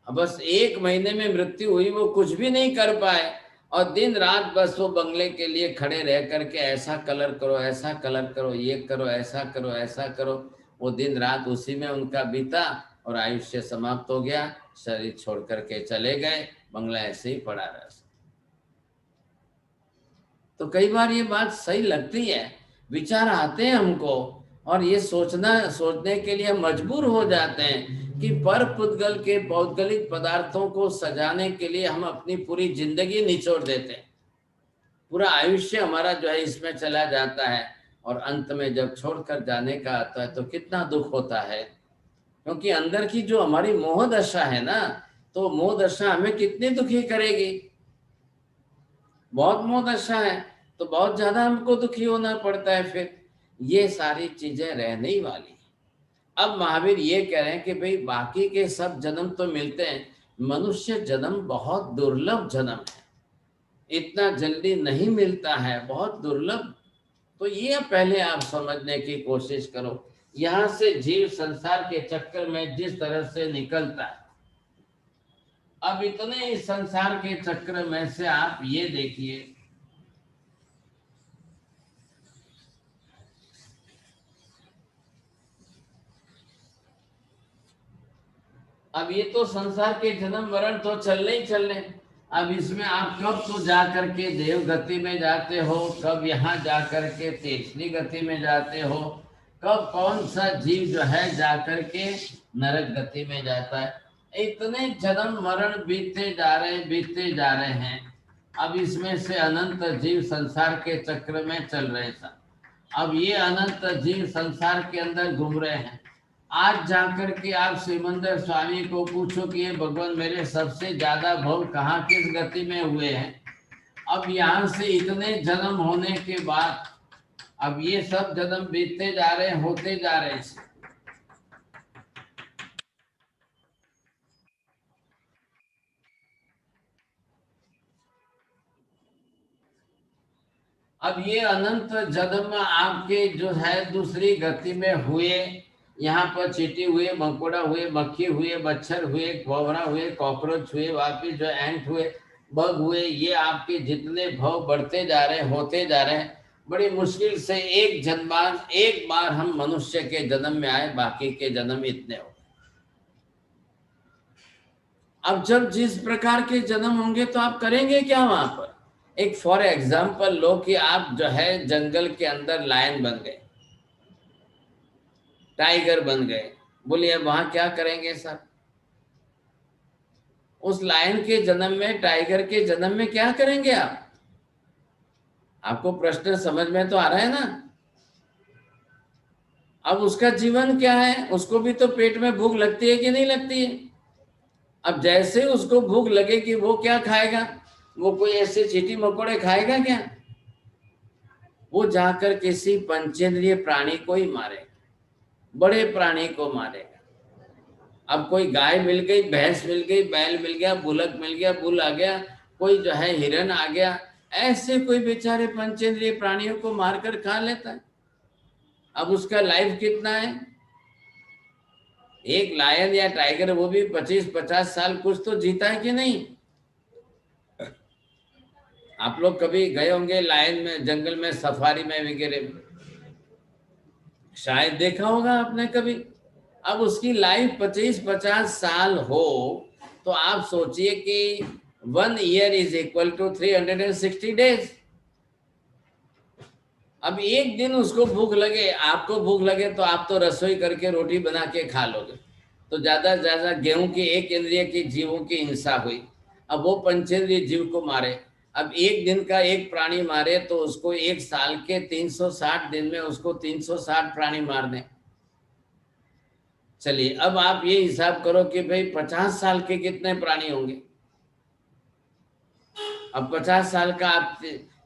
बस 1 महीने में मृत्यु हुई, वो कुछ भी नहीं कर पाए, और दिन रात बस वो बंगले के लिए खड़े रह करके ऐसा कलर करो, ऐसा कलर करो, ये करो, ऐसा करो, ऐसा करो। वो दिन रात उसी में उनका बीता, और आयुष्य समाप्त हो गया, शरीर छोड़ करके चले गए, बंगला ऐसे ही पड़ा रहा। तो कई बार ये बात सही लगती है, विचार आते हैं हमको, और ये सोचने के लिए हम मजबूर हो जाते हैं कि पर पुद्गल के पौद्गलिक पदार्थों को सजाने के लिए हम अपनी पूरी जिंदगी निचोड़ देते हैं, पूरा आयुष्य हमारा जो है इसमें चला जाता है, और अंत में जब छोड़कर जाने का आता है तो कितना दुख होता है। क्योंकि अंदर की जो हमारी मोह दशा है ना, तो मोह दशा हमें कितनी दुखी करेगी, बहुत मोह दशा है, तो बहुत ज्यादा हमको दुखी होना पड़ता है। फिर ये सारी चीजें रहने ही वाली। अब महावीर ये कह रहे हैं कि भाई बाकी के सब जन्म तो मिलते हैं, मनुष्य जन्म बहुत दुर्लभ जन्म है, इतना जल्दी नहीं मिलता है, बहुत दुर्लभ। तो ये पहले आप समझने की कोशिश करो, यहाँ से जीव संसार के चक्कर में जिस तरह से निकलता है, अब इतने इस संसार के चक्र में से आप ये देखिए, अब ये तो संसार के जन्म मरण तो चलने ही चलने। अब इसमें आप कब तो जा करके देव गति में जाते हो, कब यहाँ जा करके तीसरी गति में जाते हो, कब कौन सा जीव जो है जा करके नरक गति में जाता है। इतने जन्म मरण बीतते जा रहे बीतते जा रहे हैं। अब इसमें से अनंत जीव संसार के चक्र में चल रहे हैं। अब ये अनंत जीव संसार के अंदर घूम रहे हैं। आज जाकर के आप सिमंदर स्वामी को पूछो कि ये भगवान मेरे सबसे ज्यादा भव कहाँ किस गति में हुए हैं। अब यहाँ से इतने जन्म होने के बाद अब ये सब जन्म बीतते जा रहे हैं, होते जा रहे हैं। अब ये अनंत जन्म आपके जो है दूसरी गति में हुए, यहाँ पर चींटी हुए, मकोड़ा हुए, मक्खी हुए, मच्छर हुए, भंवरा हुए, कॉकरोच हुए, वापिस जो एंट हुए, बग हुए, ये आपके जितने भव बढ़ते जा रहे हैं, होते जा रहे हैं। बड़ी मुश्किल से एक बार हम मनुष्य के जन्म में आए, बाकी के जन्म इतने हो। अब जब जिस प्रकार के जन्म होंगे तो आप करेंगे क्या वहां पर। एक फॉर एग्जाम्पल लो कि आप जो है जंगल के अंदर लायन बन गए, टाइगर बन गए, बोलिए वहां क्या करेंगे सर। उस लायन के जन्म में, टाइगर के जन्म में क्या करेंगे आप। आपको प्रश्न समझ में तो आ रहा है ना। अब उसका जीवन क्या है, उसको भी तो पेट में भूख लगती है कि नहीं लगती है। अब जैसे उसको भूख लगेगी वो क्या खाएगा, वो कोई ऐसे चींटी मकोड़े खाएगा क्या। वो जाकर किसी पंचेंद्रिय प्राणी को ही मारेगा, बड़े प्राणी को मारेगा। अब कोई गाय मिल गई, भैंस मिल गई, बैल मिल गया, बुलक मिल गया, बुल आ गया, कोई जो है हिरन आ गया, ऐसे कोई बेचारे पंचेंद्रिय प्राणियों को मारकर खा लेता है। अब उसका लाइफ कितना है। एक लायन या टाइगर वो भी 25-50 साल कुछ तो जीता है कि नहीं। आप लोग कभी गए होंगे लायन में, जंगल में, सफारी में वगैरह, शायद देखा होगा आपने कभी। अब उसकी लाइफ 25-50 साल हो तो आप सोचिए कि 1 year is equal to 360 days. अब एक दिन उसको भूख लगे, आपको भूख लगे तो आप तो रसोई करके रोटी बना के खा लोगे, तो ज्यादा से ज्यादा गेहूं की एक इंद्रिय के जीवों की हिंसा हुई। अब वो पंचेंद्रिय जीव को मारे। अब एक दिन का एक प्राणी मारे तो उसको एक साल के 360 दिन में उसको 360 प्राणी मार दें। चलिए अब आप ये हिसाब करो कि भाई 50 साल के कितने प्राणी होंगे। अब 50 साल का आप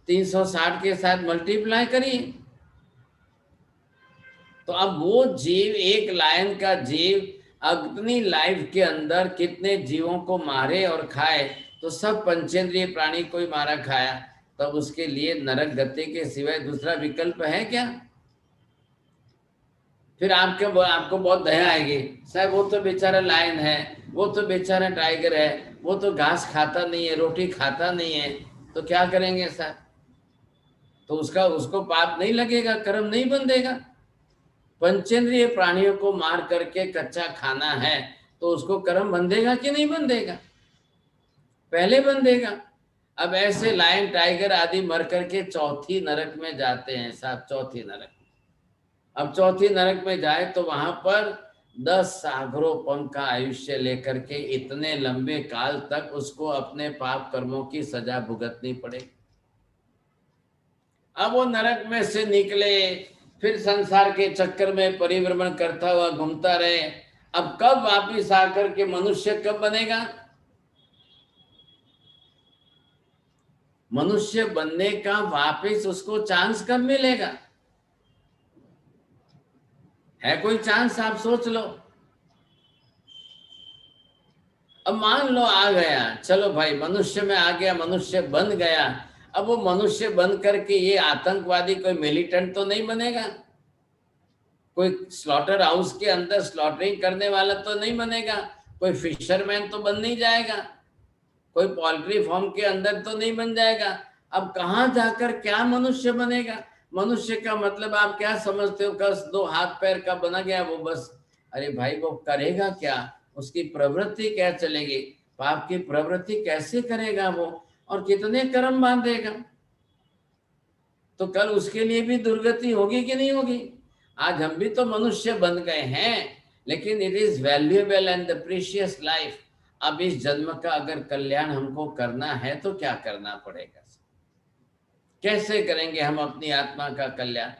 360 के साथ मल्टीप्लाई करिए। तो अब वो जीव, एक लायन का जीव अपनी लाइफ के अंदर कितने जीवों को मारे और खाए, तो सब पंचेंद्रिय प्राणी को ही मारा खाया। तब उसके लिए नरक गति के सिवाय दूसरा विकल्प है क्या। फिर आपको बहुत दया आएगी, साहब वो तो बेचारा लायन है, वो तो बेचारा टाइगर है, वो तो घास खाता नहीं है, रोटी खाता नहीं है, तो क्या करेंगे साहब। तो उसको पाप नहीं लगेगा, कर्म नहीं बंधेगा। पंचेंद्रिय प्राणियों को मार करके कच्चा खाना है तो उसको कर्म बंधेगा कि नहीं बंधेगा, पहले बंधेगा। अब ऐसे लायन टाइगर आदि मर करके चौथी नरक में जाते हैं साहब, चौथी नरक। अब चौथी नरक में जाए तो वहां पर 10 सागरों का आयुष्य लेकर के इतने लंबे काल तक उसको अपने पाप कर्मों की सजा भुगतनी पड़े। अब वो नरक में से निकले, फिर संसार के चक्कर में परिभ्रमण करता हुआ घूमता रहे। अब कब वापिस आकर के मनुष्य कब बनेगा, मनुष्य बनने का वापिस उसको चांस कब मिलेगा, है कोई चांस, आप सोच लो। अब मान लो आ गया, चलो भाई मनुष्य में आ गया, मनुष्य बन गया। अब वो मनुष्य बन करके ये आतंकवादी कोई मिलिटेंट तो नहीं बनेगा, कोई स्लॉटर हाउस के अंदर स्लॉटरिंग करने वाला तो नहीं बनेगा, कोई फिशरमैन तो बन नहीं जाएगा, कोई पोल्ट्री फार्म के अंदर तो नहीं बन जाएगा। अब कहाँ जाकर क्या मनुष्य बनेगा। मनुष्य का मतलब आप क्या समझते हो, कस 2 हाथ पैर का बना गया वो बस। अरे भाई वो करेगा क्या, उसकी प्रवृत्ति क्या चलेगी, पाप की प्रवृत्ति कैसे करेगा वो, और कितने कर्म बांधेगा। तो कल उसके लिए भी दुर्गति होगी कि नहीं होगी। आज हम भी तो मनुष्य बन गए हैं, लेकिन it is valuable and the precious life. अब इस जन्म का अगर कल्याण हमको करना है तो क्या करना पड़ेगा, कैसे करेंगे हम अपनी आत्मा का कल्याण।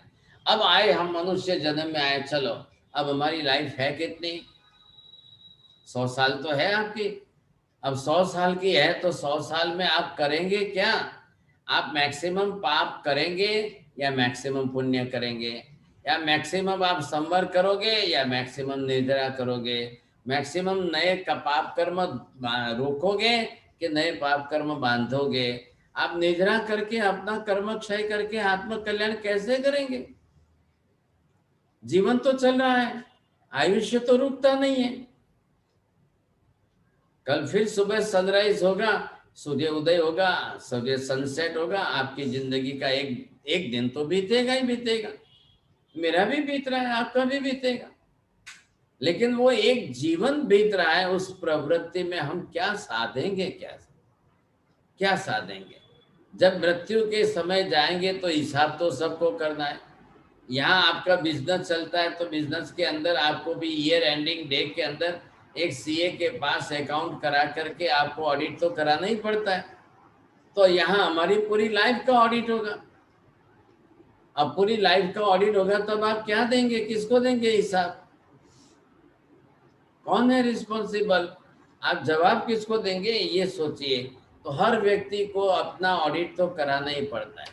अब आए हम मनुष्य जन्म में आए, चलो अब हमारी लाइफ है कितनी, 100 साल तो है आपकी। अब 100 साल की है तो 100 साल में आप करेंगे क्या। आप मैक्सिमम पाप करेंगे या मैक्सिमम पुण्य करेंगे, या मैक्सिमम आप संवर करोगे या मैक्सिमम निद्रा करोगे, मैक्सिमम नए का पाप कर्म रोकोगे कि नए पाप कर्म बांधोगे। आप निद्रा करके अपना कर्म क्षय करके आत्म कल्याण कैसे करेंगे। जीवन तो चल रहा है, आयुष्य तो रुकता नहीं है। कल फिर सुबह सनराइज होगा, सूर्य उदय होगा, सूर्य सनसेट होगा, आपकी जिंदगी का एक दिन तो बीतेगा ही बीतेगा। मेरा भी बीत रहा है, आपका भी बीतेगा, लेकिन वो एक जीवन बीत रहा है, उस प्रवृत्ति में हम क्या साधेंगे, क्या साधेंगे। जब मृत्यु के समय जाएंगे तो हिसाब तो सबको करना है। यहाँ आपका बिजनेस चलता है तो बिजनेस के अंदर आपको भी ईयर एंडिंग डे के अंदर एक सीए के पास अकाउंट करा करके आपको ऑडिट तो कराना ही पड़ता है। तो यहाँ हमारी पूरी लाइफ का ऑडिट होगा। अब पूरी लाइफ का ऑडिट होगा तब आप क्या देंगे, किसको देंगे हिसाब, कौन है रिस्पॉन्सिबल, आप जवाब किसको देंगे, ये सोचिए। तो हर व्यक्ति को अपना ऑडिट तो कराना ही पड़ता है।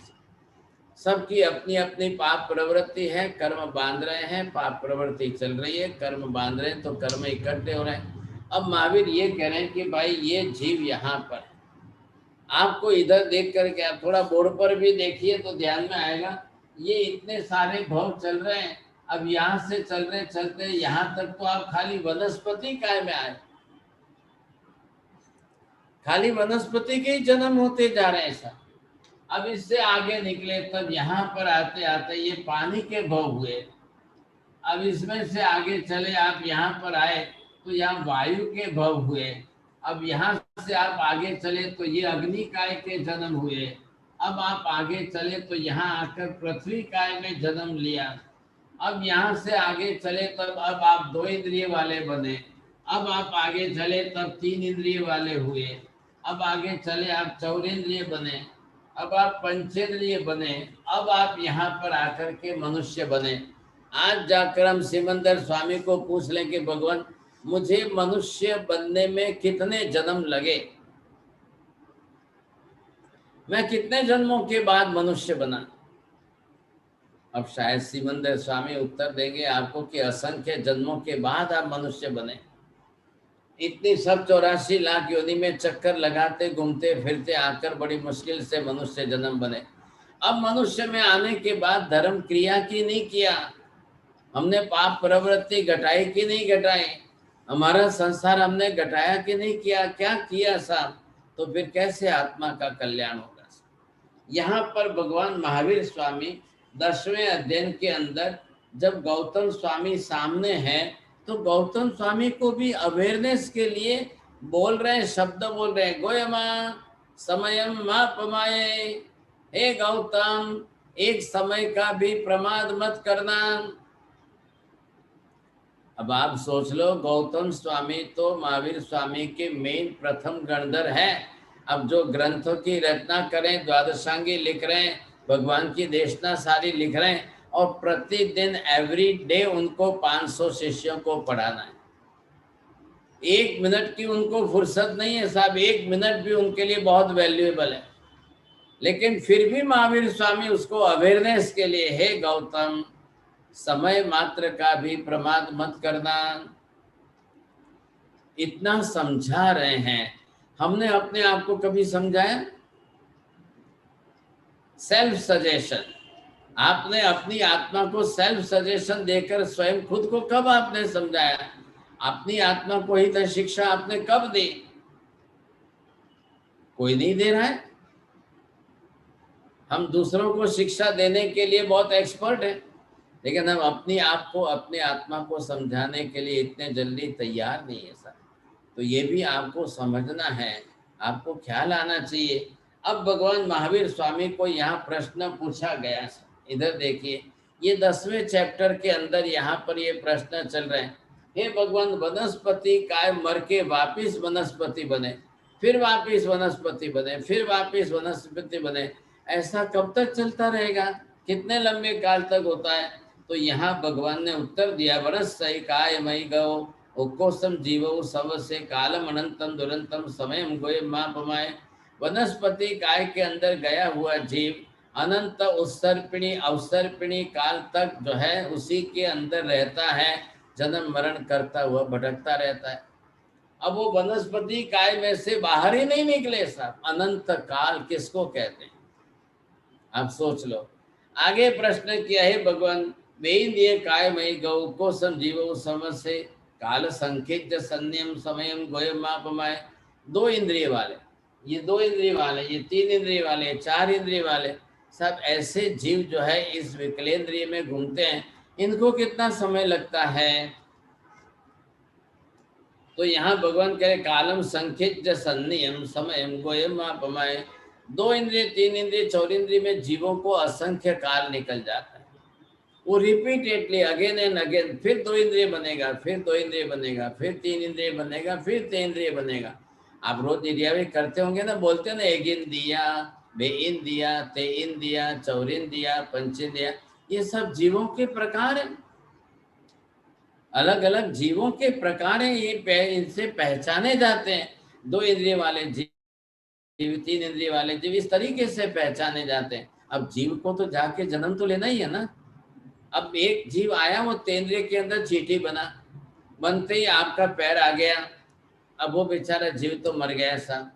सबकी अपनी अपनी पाप प्रवृत्ति है, कर्म बांध रहे हैं, पाप प्रवृत्ति चल रही है, कर्म बांध रहे हैं तो कर्म इकट्ठे हो रहे हैं। अब महावीर ये कह रहे हैं कि भाई ये जीव यहाँ पर है। आपको इधर देख करके आप थोड़ा बोर्ड पर भी देखिए तो ध्यान में आएगा, ये इतने सारे भव चल रहे हैं। अब यहाँ से चल रहे चलते यहाँ तक तो आप खाली वनस्पति काय में आए, खाली वनस्पति के ही जन्म होते जा रहे हैं सब। अब इससे आगे निकले तब यहाँ पर आते आते ये पानी के भव हुए। अब इसमें से आगे चले आप यहाँ पर आए तो यहाँ वायु के भव हुए। अब यहाँ से आप आगे चले तो ये अग्नि काय के जन्म हुए। अब आप आगे चले तो यहाँ आकर पृथ्वी काय में जन्म लिया। अब यहाँ से आगे चले तब अब आप 2 इंद्रिय वाले बने। अब आप आगे चले तब 3 इंद्रिय वाले हुए। अब आगे चले आप 4 इंद्रिय बने। अब आप पंचेंद्रिय बने। अब आप यहाँ पर आकर के मनुष्य बने। आज जाकर हम सिमंदर स्वामी को पूछ लें कि भगवान मुझे मनुष्य बनने में कितने जन्म लगे, मैं कितने जन्मों के बाद मनुष्य बना। अब शायद सिमंदर स्वामी उत्तर देंगे आपको कि असंख्य जन्मों के बाद आप मनुष्य बने। इतनी सब 84 लाख योनि में चक्कर लगाते घूमते फिरते आकर बड़ी मुश्किल से मनुष्य जन्म बने। अब मनुष्य में आने के बाद धर्म क्रिया की नहीं किया, हमने पाप प्रवृत्ति घटाई कि नहीं घटाई, हमारा संसार हमने घटाया कि नहीं किया, क्या किया साहब, तो फिर कैसे आत्मा का कल्याण होगा। यहाँ पर भगवान महावीर स्वामी 10वें अध्ययन के अंदर जब गौतम स्वामी सामने हैं तो गौतम स्वामी को भी अवेयरनेस के लिए बोल रहे हैं, शब्द बोल रहे हैं, गोयमा समयम मा पमाये, हे गौतम एक समय का भी प्रमाद मत करना। अब आप सोच लो, गौतम स्वामी तो महावीर स्वामी के मेन प्रथम गणधर हैं। अब जो ग्रंथों की रचना करें, द्वादशांगी लिख रहे हैं, भगवान की देशना सारी लिख रहे हैं, और प्रतिदिन एवरी डे उनको 500 शिष्यों को पढ़ाना है। 1 मिनट की उनको फुर्सत नहीं है साहब, 1 मिनट भी उनके लिए बहुत वैल्यूएबल है। लेकिन फिर भी महावीर स्वामी उसको अवेयरनेस के लिए, हे गौतम समय मात्र का भी प्रमाद मत करना, इतना समझा रहे हैं। हमने अपने आप को कभी समझाया? सेल्फ सजेशन, आपने अपनी आत्मा को सेल्फ सजेशन देकर स्वयं खुद को कब आपने समझाया? अपनी आत्मा को ही तो शिक्षा आपने कब दी? कोई नहीं दे रहा है। हम दूसरों को शिक्षा देने के लिए बहुत एक्सपर्ट हैं, लेकिन हम अपनी आप को, अपने आत्मा को समझाने के लिए इतने जल्दी तैयार नहीं है सर। तो ये भी आपको समझना है, आपको ख्याल आना चाहिए। अब भगवान महावीर स्वामी को यहाँ प्रश्न पूछा गया सर, इधर देखिए, ये 10वें चैप्टर के अंदर यहाँ पर ये प्रश्न चल रहे हैं। हे भगवान, वनस्पति काय मर के वापिस वनस्पति बने, फिर वापिस वनस्पति बने, फिर वापिस वनस्पति बने, ऐसा कब तक चलता रहेगा? कितने लंबे काल तक होता है? तो यहाँ भगवान ने उत्तर दिया, वरस सही काय मई गो उकोसम जीवो सब से कालम अनंतम दुरंतम समयम गोय माँ पमाए। वनस्पति काय के अंदर गया हुआ जीव अनंत उत्सर्पिणी अवसर्पिणी काल तक जो है उसी के अंदर रहता है, जन्म मरण करता हुआ भटकता रहता है। अब वो वनस्पति काय में से बाहर ही नहीं निकले साहब। अनंत काल किसको कहते हैं, आप सोच लो। आगे प्रश्न किया है भगवान, वेन्द्रिय काय मई गौ को संजीवो समझ से काल संकेत संयम समयम गोयम मापमाए। 2 इंद्रिय वाले, ये 2 इंद्रिय वाले, ये 3 इंद्रिय वाले, 4 इंद्रिय वाले, सब ऐसे जीव जो है इस विकलेंद्रिय में घूमते हैं, इनको कितना समय लगता है? तो यहाँ भगवान कह रहे कालम संकेत संयम समयम गोयम मापमाए। 2 इंद्रिय, 3 इंद्रिय, 4 इंद्रिय में जीवों को असंख्य काल निकल जाता है। वो रिपीटेडली अगेन एंड अगेन, फिर 2 इंद्रिय बनेगा, फिर 2 इंद्रिय बनेगा, फिर 3 इंद्रिय बनेगा, फिर 3 इंद्रिय बनेगा। आप रोज इंद्रिया भी करते होंगे ना, बोलते हैं ना, एक इंद्रिया, बे इंद्रिया, ते इंद्रिया, चौर इंद्रिया, पंच इंद्रिया, ये सब जीवों के प्रकार हैं, अलग अलग जीवों के प्रकार हैं, ये इनसे पहचाने जाते हैं। 2 इंद्रिय वाले जीव, 3 इंद्रिय वाले जीव, इस तरीके से पहचाने जाते हैं। अब जीव को तो जाके जन्म तो लेना ही है ना। अब एक जीव आया, वो तेंद्रिय के अंदर चींटी बना, बनते ही आपका पैर आ गया, अब वो बेचारा जीव तो मर गया साहब।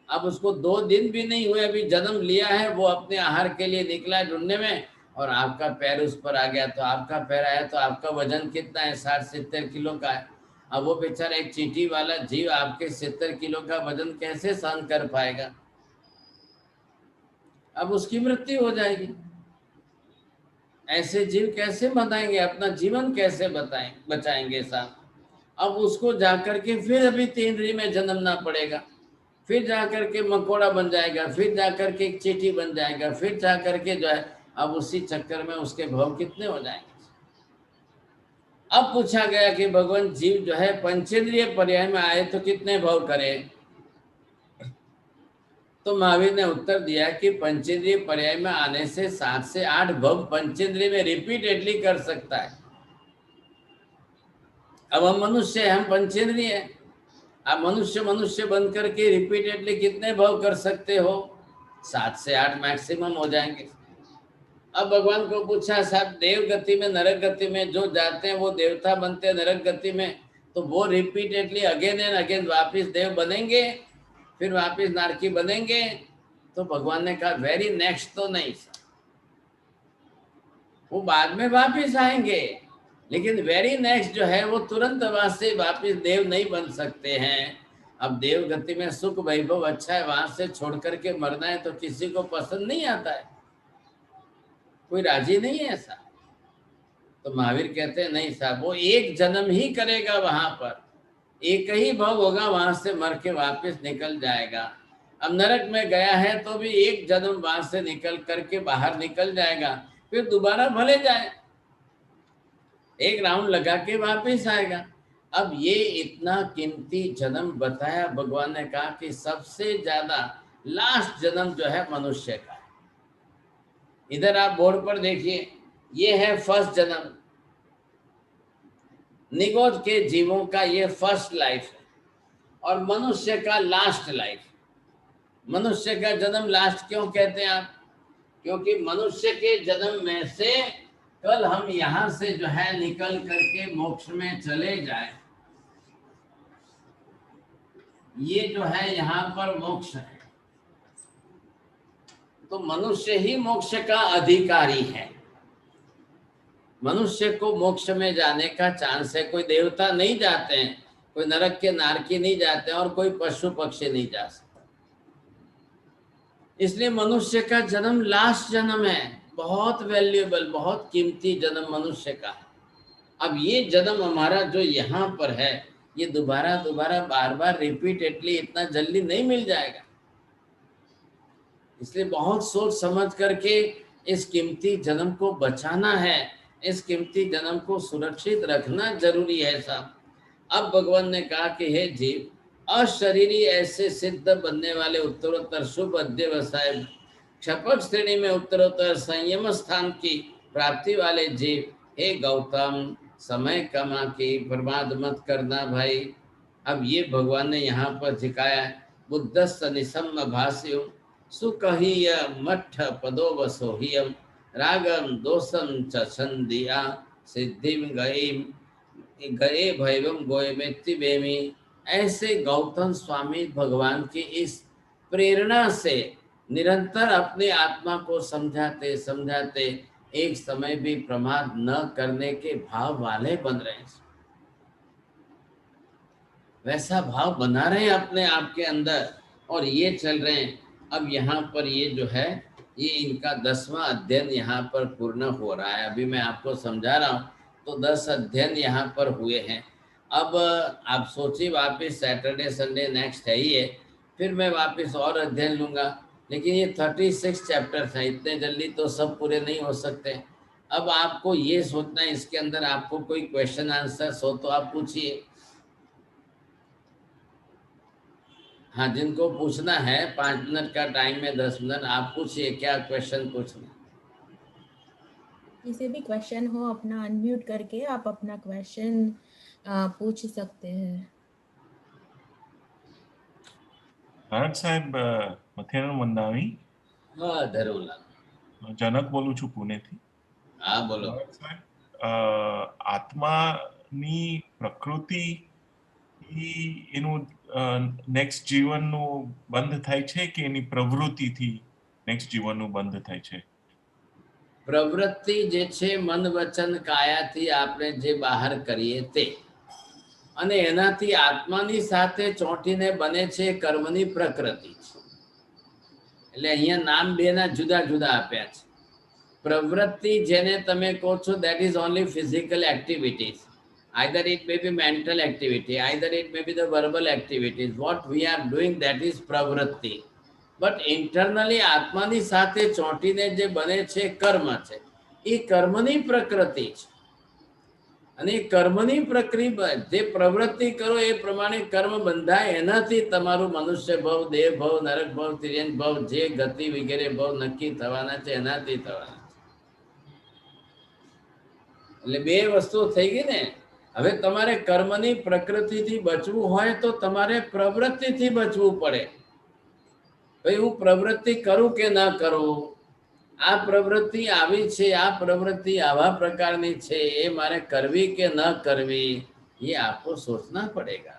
अब उसको 2 दिन भी नहीं हुए, अभी जन्म लिया है, वो अपने आहार के लिए निकला है ढूंढने में, और आपका पैर उस पर आ गया। तो आपका पैर आया तो आपका वजन कितना है? 60-70 किलो का है। अब वो बेचारा एक चींटी वाला जीव आपके 70 किलो का वजन कैसे सहन कर पाएगा? अब उसकी मृत्यु हो जाएगी। ऐसे जीव कैसे बताएंगे, अपना जीवन कैसे बचाएंगे साहब? अब उसको जाकर के फिर अभी 3 री में जन्मना पड़ेगा, फिर जाकर के मकोड़ा बन जाएगा, फिर जाकर के एक चींटी बन जाएगा, फिर जाकर के जो है, अब उसी चक्कर में उसके भव कितने हो जाएंगे। अब पूछा गया कि भगवान, जीव जो है पंचेंद्रिय पर्याय में आए तो कितने भव करे? तो महावीर ने उत्तर दिया कि पंचेंद्रिय पर्याय में आने से 7 से 8 भव पंचेंद्रिय में रिपीटेडली कर सकता है। अब हम मनुष्य हैं, हम पंचेंद्रिय हैं, आप मनुष्य बन करके रिपीटेडली कितने भव कर सकते हो? 7 से 8 मैक्सिमम हो जाएंगे। अब भगवान को पूछा, साहब देव गति में, नरक गति में जो जाते हैं वो देवता बनते हैं नरक गति में, तो वो रिपीटेडली अगेन एंड अगेन वापिस देव बनेंगे, फिर वापिस नारकी बनेंगे? तो भगवान ने कहा वेरी नेक्स्ट तो नहीं, वो बाद में वापिस आएंगे, लेकिन वेरी नेक्स्ट जो है वो तुरंत वहां से वापिस देव नहीं बन सकते हैं। अब देव गति में सुख वैभव अच्छा है, वहां से छोड़ करके मरना है तो किसी को पसंद नहीं आता है, कोई राजी नहीं है ऐसा। तो महावीर कहते हैं नहीं साहब, वो एक जन्म ही करेगा, वहां पर एक ही भव होगा, वहां से मर के वापस निकल जाएगा। अब नरक में गया है तो भी एक जन्म वहां से निकल करके बाहर निकल जाएगा, फिर दोबारा भले जाए, एक राउंड लगा के वापस आएगा। अब ये इतना कीमती जन्म बताया भगवान ने, कहा कि सबसे ज्यादा लास्ट जन्म जो है मनुष्य का है। इधर आप बोर्ड पर देखिए, ये है फर्स्ट जन्म, निगोद के जीवों का ये फर्स्ट लाइफ है, और मनुष्य का लास्ट लाइफ। मनुष्य का जन्म लास्ट क्यों कहते हैं आप? क्योंकि मनुष्य के जन्म में से कल हम यहां से जो है निकल करके मोक्ष में चले जाए, ये जो है यहाँ पर मोक्ष है, तो मनुष्य ही मोक्ष का अधिकारी है। मनुष्य को मोक्ष में जाने का चांस है, कोई देवता नहीं जाते हैं, कोई नरक के नारकी नहीं जाते हैं, और कोई पशु पक्षी नहीं जा सकता। इसलिए मनुष्य का जन्म लास्ट जन्म है, बहुत वैल्यूएबल, बहुत कीमती जन्म मनुष्य का है। अब ये जन्म हमारा जो यहाँ पर है, ये दोबारा दोबारा बार बार रिपीटेडली इतना जल्दी नहीं मिल जाएगा। इसलिए बहुत सोच समझ करके इस कीमती जन्म को बचाना है, इस कीमती जन्म को सुरक्षित रखना जरूरी है साहब। अब भगवान ने कहा कि हे जीव, अशरीरी ऐसे सिद्ध बनने वाले उत्तरोत्तर शुभ अध्यवसाय क्षपक श्रेणी में उत्तरोत्तर संयम स्थान की प्राप्ति वाले जीव, हे गौतम, समय कमा के बर्बाद मत करना भाई। अब ये भगवान ने यहाँ पर दिखाया है, बुद्धस्स निसम्म भाष्यम सुकहीय मठ पदो वसोहियम रागम दोषम च छंदिया सिद्धिम गए भैवम गोयमेत्ति बेमी। ऐसे गौतम स्वामी भगवान की इस प्रेरणा से निरंतर अपने आत्मा को समझाते समझाते एक समय भी प्रमाद न करने के भाव वाले बन रहे हैं। वैसा भाव बना रहे हैं अपने आप के अंदर और ये चल रहे हैं। अब यहाँ पर ये जो है, ये इनका 10वां अध्ययन यहाँ पर पूर्ण हो रहा है। अभी मैं आपको समझा रहा हूँ, तो 10 अध्ययन यहाँ पर हुए हैं। अब आप सोचिए, वापस सैटरडे संडे नेक्स्ट है ही है, फिर मैं वापस और अध्ययन लूँगा। लेकिन ये 36 चैप्टर्स हैं, इतने जल्दी तो सब पूरे नहीं हो सकते। अब आपको ये सोचना है, इसके अंदर आपको कोई क्वेश्चन आंसर हो तो आप पूछिए। हाँ, जिनको पूछना है 5 मिनट का टाइम है, 10 मिनट, आप पूछिए क्या क्वेश्चन पूछना। किसी भी क्वेश्चन हो, अपना अनम्यूट करके आप अपना क्वेश्चन पूछ सकते हैं। નારદ સાહેબ, મથેરણ મંદાવી. હા, ધરોલા. જનક બોલું છું પુણેથી. હા, બોલો. નારદ સાહેબ, આત્માની પ્રકૃતિ એનું નેક્સ્ટ જીવનનું બંધ થાય છે કે એની પ્રવૃત્તિથી નેક્સ્ટ જીવનનું બંધ થાય છે? પ્રવૃત્તિ જે છે મન વચન કાયાથી આપણે જે બહાર કરીએ તે, અને એનાથી આત્માની સાથે ચોંટીને બને છે કર્મની પ્રકૃતિ છે. એટલે અહીંયા નામ બેના જુદા જુદા આપ્યા છે. પ્રવૃત્તિ જેને તમે કહો છો, that is only physical activities. Either it may be mental activity, either it may be the verbal activities. What we are doing, that is pravritti. But internally આત્માની સાથે ચોંટીને જે બને છે કર્મ છે, એ કર્મની પ્રકૃતિ છે. અને કર્મની પ્રક્રિયા, જે પ્રવૃત્તિ કરો એ પ્રમાણે કર્મ બંધાય, એનાથી તમારું મનુષ્ય ભવ, દેહ ભવ, નરક ભવ, તિર્યક ભવ, જે ગતિ વગેરે ભવ નક્કી થવાના છે એનાથી થવાના. એટલે બે વસ્તુ થઈ ગઈ ને. હવે તમારે કર્મની પ્રકૃતિથી બચવું હોય તો તમારે પ્રવૃત્તિથી બચવું પડે. ભાઈ, હું પ્રવૃત્તિ કરું કે ના કરું, આ પ્રવૃત્તિ આવી છે, આ પ્રવૃત્તિ આવા પ્રકારની છે, એ મારે કરવી કે ન કરવી, ये आपको सोचना पड़ेगा,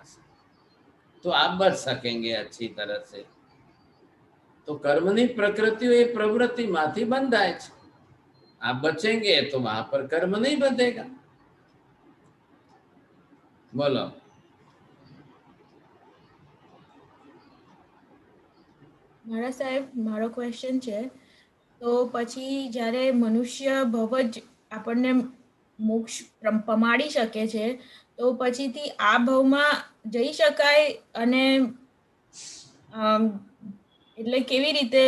तो आप बच सकेंगे अच्छी तरह से. तो कर्मनी प्रकृति ये प्रवृत्ति माथी बंधाय છે. आप बचेंगे तो वहां पर कर्म नहीं बंधेगा. बोलो. મારા સાહેબ, મારો ક્વેશ્ચન છે, તો પછી જ્યારે મનુષ્ય ભવ જ આપણને મોક્ષ પમાડી શકે છે, તો પછીથી આ ભવમાં જઈ શકાય? અને એટલે કેવી રીતે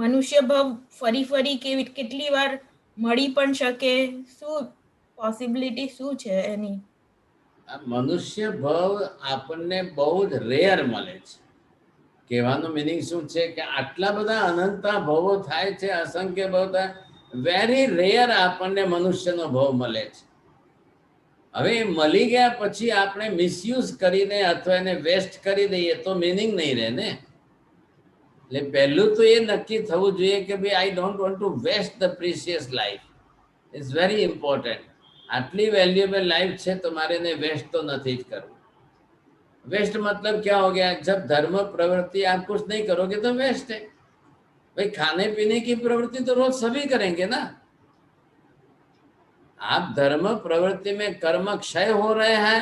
મનુષ્ય ભવ ફરી ફરી કેટલી વાર મળી પણ શકે? શું પોસિબિલિટી શું છે એની? મનુષ્ય ભવ આપણને બહુ જ રેર મળે છે. કહેવાનો મિનિંગ શું છે કે આટલા બધા અનંતા ભવો થાય છે, અસંખ્ય ભવ થાય, વેરી રેર આપણને મનુષ્યનો ભવ મળે છે. હવે મળી ગયા પછી આપણે મિસયુઝ કરીને અથવા એને વેસ્ટ કરી દઈએ તો મિનિંગ નહીં રહે ને. એટલે પહેલું તો એ નક્કી થવું જોઈએ કે ભાઈ, I don't want to waste the precious life. It's very important. આટલી વેલ્યુએબલ લાઈફ છે તો મારે એને વેસ્ટ તો નથી જ કરવું. वेस्ट मतलब क्या हो गया? जब धर्म प्रवृत्ति आप कुछ नहीं करोगे तो वेस्ट है. भाई, खाने पीने की प्रवृत्ति तो रोज सभी करेंगे ना. आप धर्म प्रवृत्ति में कर्म क्षय हो रहे हैं,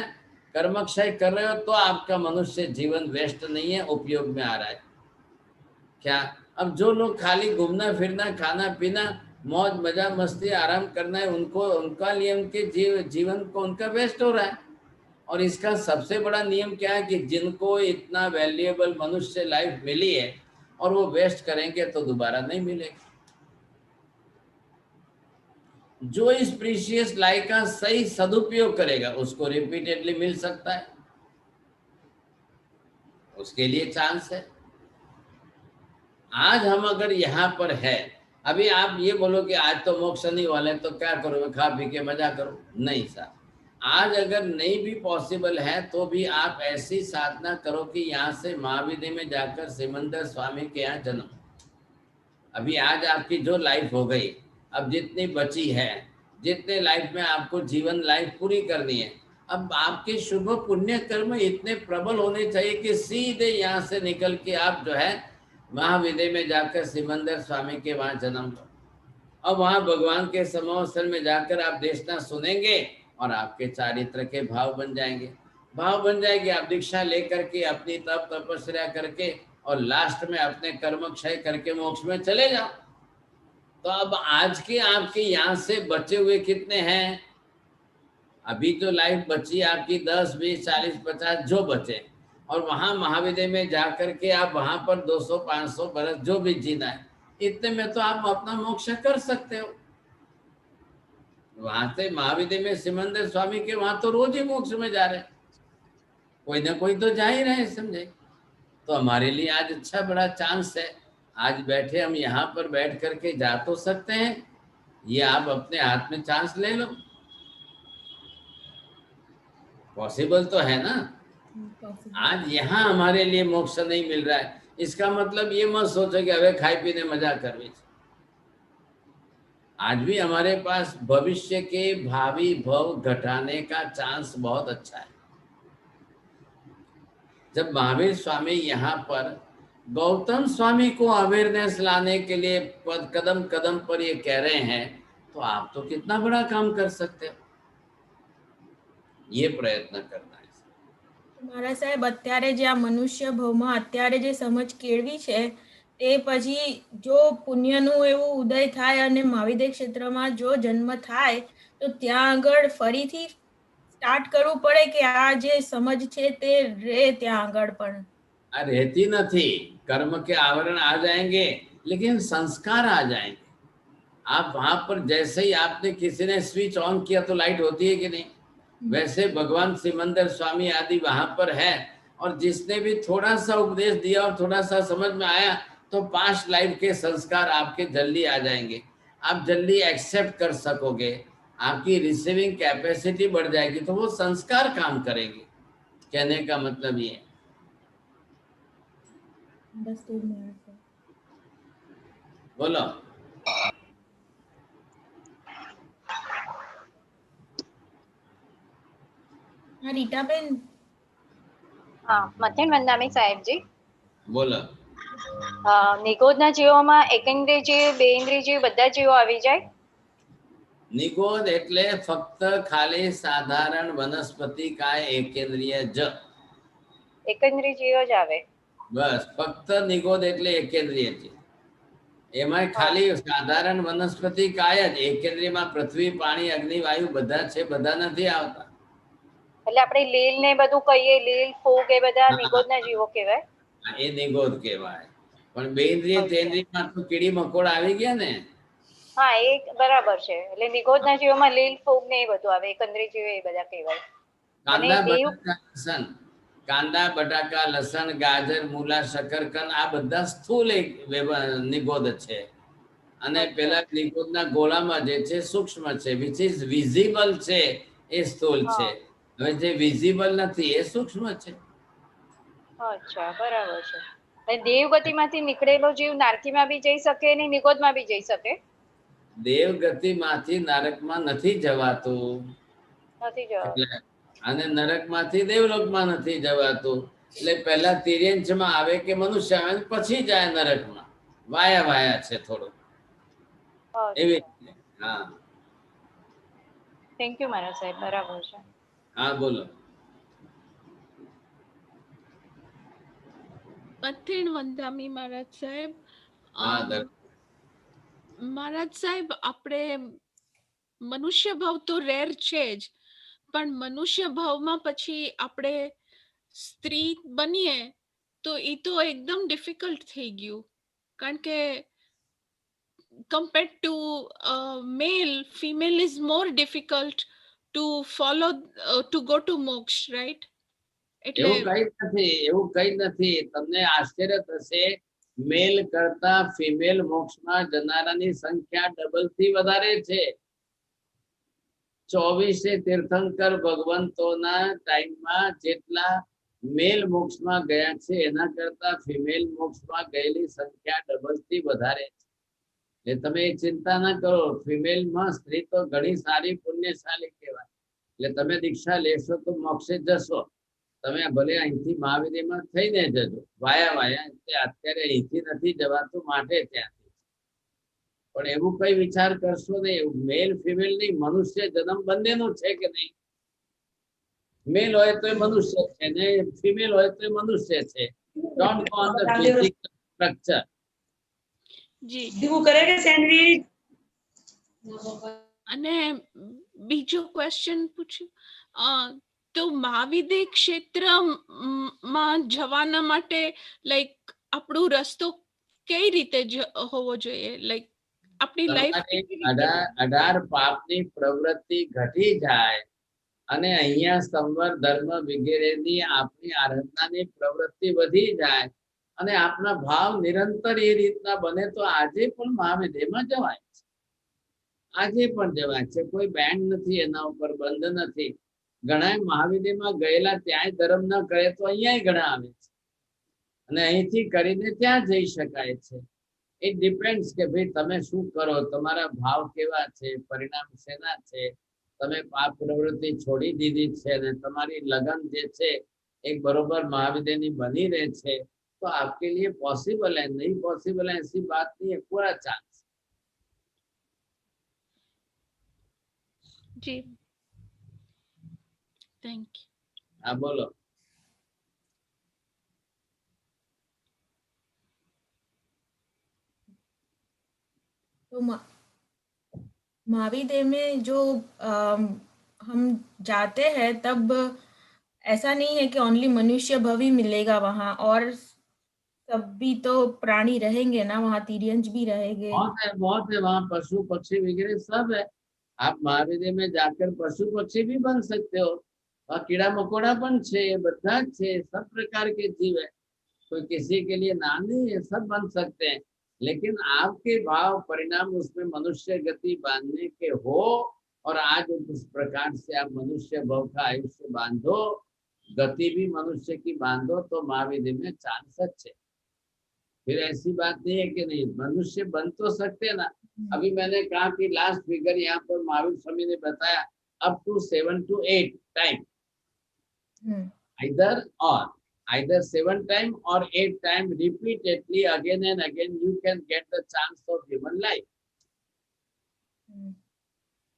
कर्म क्षय कर रहे हो, तो आपका मनुष्य जीवन वेस्ट नहीं है, उपयोग में आ रहा है. क्या अब जो लोग खाली घूमना फिरना खाना पीना मौज मजा मस्ती आराम करना है उनको, उनका लिए उनके जीवन को उनका वेस्ट हो रहा है। और इसका सबसे बड़ा नियम क्या है कि जिनको इतना वैल्यूएबल मनुष्य लाइफ मिली है और वो वेस्ट करेंगे तो दोबारा नहीं मिलेगी। जो इस प्रीशियस लाइफ का सही सदुपयोग करेगा उसको रिपीटेडली मिल सकता है, उसके लिए चांस है। आज हम अगर यहाँ पर है, अभी आप ये बोलो कि आज तो मोक्ष नहीं वाले तो क्या करो, खा पी के मजा करो, नहीं सर। आज अगर नहीं भी पॉसिबल है तो भी आप ऐसी साधना करो कि यहाँ से महाविद्य में जाकर सिमंदर स्वामी के यहाँ जन्म। अभी आज आपकी जो लाइफ हो गई, अब जितनी बची है, जितने लाइफ में आपको जीवन लाइफ पूरी करनी है, अब आपके शुभ पुण्य कर्म इतने प्रबल होने चाहिए कि सीधे यहाँ से निकल के आप जो है महाविद्य में जाकर सिमंदर स्वामी के वहाँ जन्म लो। अब वहाँ भगवान के समावसन में जाकर आप देशना सुनेंगे और आपके चारित्र के भाव बन जाएंगे, भाव बन जाएंगे। आप दीक्षा लेकर के अपनी तप तपस्या करके और लास्ट में अपने कर्म क्षय करके मोक्ष में चले जाओ। तो अब आज के आपके यहाँ से बचे हुए कितने हैं? अभी तो लाइफ बची आपकी 10, 20, 40, 50 जो बचे, और वहां महाविद्य में जाकर के आप वहां पर 200, 500 बरस जो भी जीना है, इतने में तो आप अपना मोक्ष कर सकते हो। वहां से महाविद्य में सिमंदर स्वामी के वहां तो रोज ही मोक्ष में जा रहे हैं, कोई ना कोई तो जा ही रहे, समझे। तो हमारे लिए आज अच्छा बड़ा चांस है। आज बैठे हम यहाँ पर बैठ करके जा तो सकते हैं, ये आप अपने हाथ में चांस ले लो। पॉसिबल तो है ना। आज यहाँ हमारे लिए मोक्ष नहीं मिल रहा है, इसका मतलब ये मत सोचो कि अबे खाई पीने मजा कर रही। आज भी हमारे पास भविष्य के भावी भव घटाने का चांस बहुत अच्छा है। जब महावीर स्वामी यहाँ पर गौतम स्वामी को अवेयरनेस लाने के लिए कदम कदम पर ये कह रहे हैं, तो आप तो कितना बड़ा काम कर सकते हो, ये प्रयत्न करना है। મારા સાહેબ અત્યારે જે આ મનુષ્ય ભવમાં અત્યારે જે સમજ કેળવી છે તે પછી જો પુણ્યનું એવું ઉદય થાય અને મહાવિદ્ય ક્ષેત્રમાં જો જન્મ થાય તો ત્યાં આગળ ફરીથી સ્ટાર્ટ કરવું પડે કે આ જે સમજ છે તે રે ત્યાં આગળ પણ रहती नहीं, कर्म के आवरण आ जाएंगे लेकिन संस्कार आ जाएंगे। आप वहां पर जैसे ही आपने किसी ने स्विच ऑन किया तो लाइट होती है कि नहीं, वैसे भगवान सिमंदर स्वामी आदि वहां पर है, और जिसने भी थोड़ा सा उपदेश दिया और थोड़ा सा समझ में आया तो पास्ट लाइफ के संस्कार आपके जल्दी आ जाएंगे, आप जल्दी एक्सेप्ट कर सकोगे, आपकी रिसीविंग कैपेसिटी बढ़ जाएगी, तो वो संस्कार काम करेंगे। कहने का मतलब ये है। बोलो। હા રીટાબેન હા મથેન વંદામી સાહેબજી બોલો। નિગોદના જીવોમાં એકેન્દ્રિય જીવ બેઇન્દ્રિય જીવ બધા જીવો આવી જાય? નિગોદ એટલે ફક્ત ખાલી સાધારણ વનસ્પતિ કાય એકેન્દ્રિય જ, એકેન્દ્રિય જીવો જ આવે? બસ ફક્ત નિગોદ એટલે એકેન્દ્રિય છે, એમાં ખાલી સાધારણ વનસ્પતિ કાય જ, એકેન્દ્રિયમાં પૃથ્વી પાણી અગ્નિ વાયુ બધા છે, બધા નથી આવતા। એટલે આપણે લીલ ને બધું કહીએ, લીલ ફૂગ એ બધા નિગોદના જીવો કહેવાય? એ નિગોદ કહેવાય, પણ બેઇન્દ્રિય તેન્દ્રિયમાં તો કીડી મકોડા આવી ગયા ને। હા એ બરાબર છે, એટલે નિગોદના જીવોમાં લીલ ફૂગ ને એ બધું આવે, એકેન્દ્રિય જીવો એ બધા કહેવાય। કાંદા બટાકા લસણ, કાંદા બટાકા લસણ ગાજર મૂલા શકરકંદ આ બધા સ્થૂલ નિગોદ છે, અને પેલા નિગોદના ગોળામાં જે છે સૂક્ષ્મ છે, વિચ ઇઝ વિઝિબલ છે એ સ્થૂલ છે, હવે જે વિઝિબલ નથી એ સૂક્ષ્મ છે। અચ્છા બરાબર છે। અને દેવગતિમાંથી નીકળેલો જીવ નારકીમાં બી જઈ શકે ને નિગોદમાં બી જઈ શકે? દેવગતિમાંથી નરકમાં નથી જવાતું, નથી જવાતું, અને નરકમાંથી દેવલોકમાં નથી જવાતું, એટલે પહેલા તિર્યંશમાં આવે કે મનુષ્ય આવે પછી જાય નરકમાં, વાયા વાયા છે થોડું એવી રીતે। હા થેન્ક યુ મારા સાહેબ, બરાબર છે। હા બોલો। મથેન વંદામી મહારાજ સાહેબ, હા મહારાજ સાહેબ, આપણે મનુષ્ય ભાવ તો રેર છે જ, પણ મનુષ્ય ભાવમાં પછી આપણે સ્ત્રી બનીએ તો એ તો એકદમ ડિફિકલ્ટ થઈ ગયું, કારણ કે compared to male, female is more difficult to follow, to go to moksha, right? એટલે એવું કઈ નથી. તમને આશ્ચર્ય થશે, મેલ કરતા ફિમેલ મોક્ષમાં જનારાની સંખ્યા ડબલ થી વધારે છે. 24 તીર્થંકર ભગવંતોના ટાઈમમાં જેટલા મેલ મોક્ષમાં ગયા છે એના કરતા ફિમેલ મોક્ષમાં ગયેલી સંખ્યા ડબલ થી વધારે છે. એટલે તમે ચિંતા ના કરો, ફિમેલમાં સ્ત્રી તો ઘણી સારી પુણ્યશાળી કહેવાય. એટલે તમે દીક્ષા લેશો તો મોક્ષે જશો. તમે ભલે અહીંથી મહાવીરમાં થઈને જજો, વાયા અત્યારે અહીંથી નથી જવાતું માટે ત્યાંથી. પણ એવું કઈ વિચાર કરશો નહીં, મેલ ફિમેલ નહીં, મનુષ્ય જન્મ બંનેનું છે કે નહીં? મેલ હોય તો મનુષ્ય છે ને ફિમેલ હોય તો મનુષ્ય છે. Don't go on the physical structure. જી દીવું કરે કે સેન્ડવિચ. અને બીજો ક્વેશ્ચન પૂછ્યું, તો મહાવિદ્ય ક્ષેત્રમાં જવાના માટે લાઈક આપણો રસ્તો કઈ રીતે હોવો જોઈએ? લાઈક આપણી લાઈફ 18 પાપની પ્રવૃત્તિ ઘટી જાય અને અહીંયા સંવર ધર્મ વગેરેની આપણી આરાધનાની પ્રવૃત્તિ વધી જાય અને આપના ભાવ નિરંતર એ રીતના બને તો આજે પણ મહાવિદ્યમાં જવાય છે. આજે પણ જવાય છે, કોઈ બેન્ડ નથી, એના ઉપર બંધ નથી. ઘણા મહાવિદ્યમાં ગયેલા ત્યાંય ધર્મ ન કરે તો અહીંયા ઘણા આવે છે અને અહીંથી કરીને ત્યાં જઈ શકાય છે. ઇટ ડિપેન્ડ્સ કે ભાઈ તમે શું કરો, તમારા ભાવ કેવા છે, પરિણામ શેના છે. તમે પાપ પ્રવૃત્તિ છોડી દીધી છે અને તમારી લગન જે છે એક બરોબર મહાવિદ્યની બની રહે છે तो आपके लिए पॉसिबल है. नहीं पॉसिबल है ऐसी बात नहीं है, पूरा चांस. Ji thank you. हाँ बोलो. तो महाविद्य में जो हम जाते हैं तब ऐसा नहीं है कि ओनली मनुष्य भव ही मिलेगा वहाँ, और सभी तो प्राणी रहेंगे ना वहाँ, तिर्यंज भी रहेंगे. बहुत है वहाँ, पशु पक्षी वगैरह सब है. आप महाविद्य में जाकर पशु पक्षी भी बन सकते हो, और कीड़ा मकोड़ा पण छे, बधा छे, सब प्रकार के जीव है. कोई किसी के लिए ना नहीं है, सब बन सकते हैं. लेकिन आपके भाव परिणाम उसमें मनुष्य गति बांधने के हो, और आज उस प्रकार से आप मनुष्य भाव का आयुष्य बांधो, गति भी मनुष्य की बांधो, तो महाविद्य में चांस अच्छे. फिर ऐसी बात नहीं है कि नहीं, मनुष्य बन तो सकते ना. अभी मैंने कहा कि लास्ट फिगर यहाँ पर महावीर स्वामी ने बताया up to 7 to 8 time, either 7 time or 8 time repeatedly again and again you can get the chance of human life.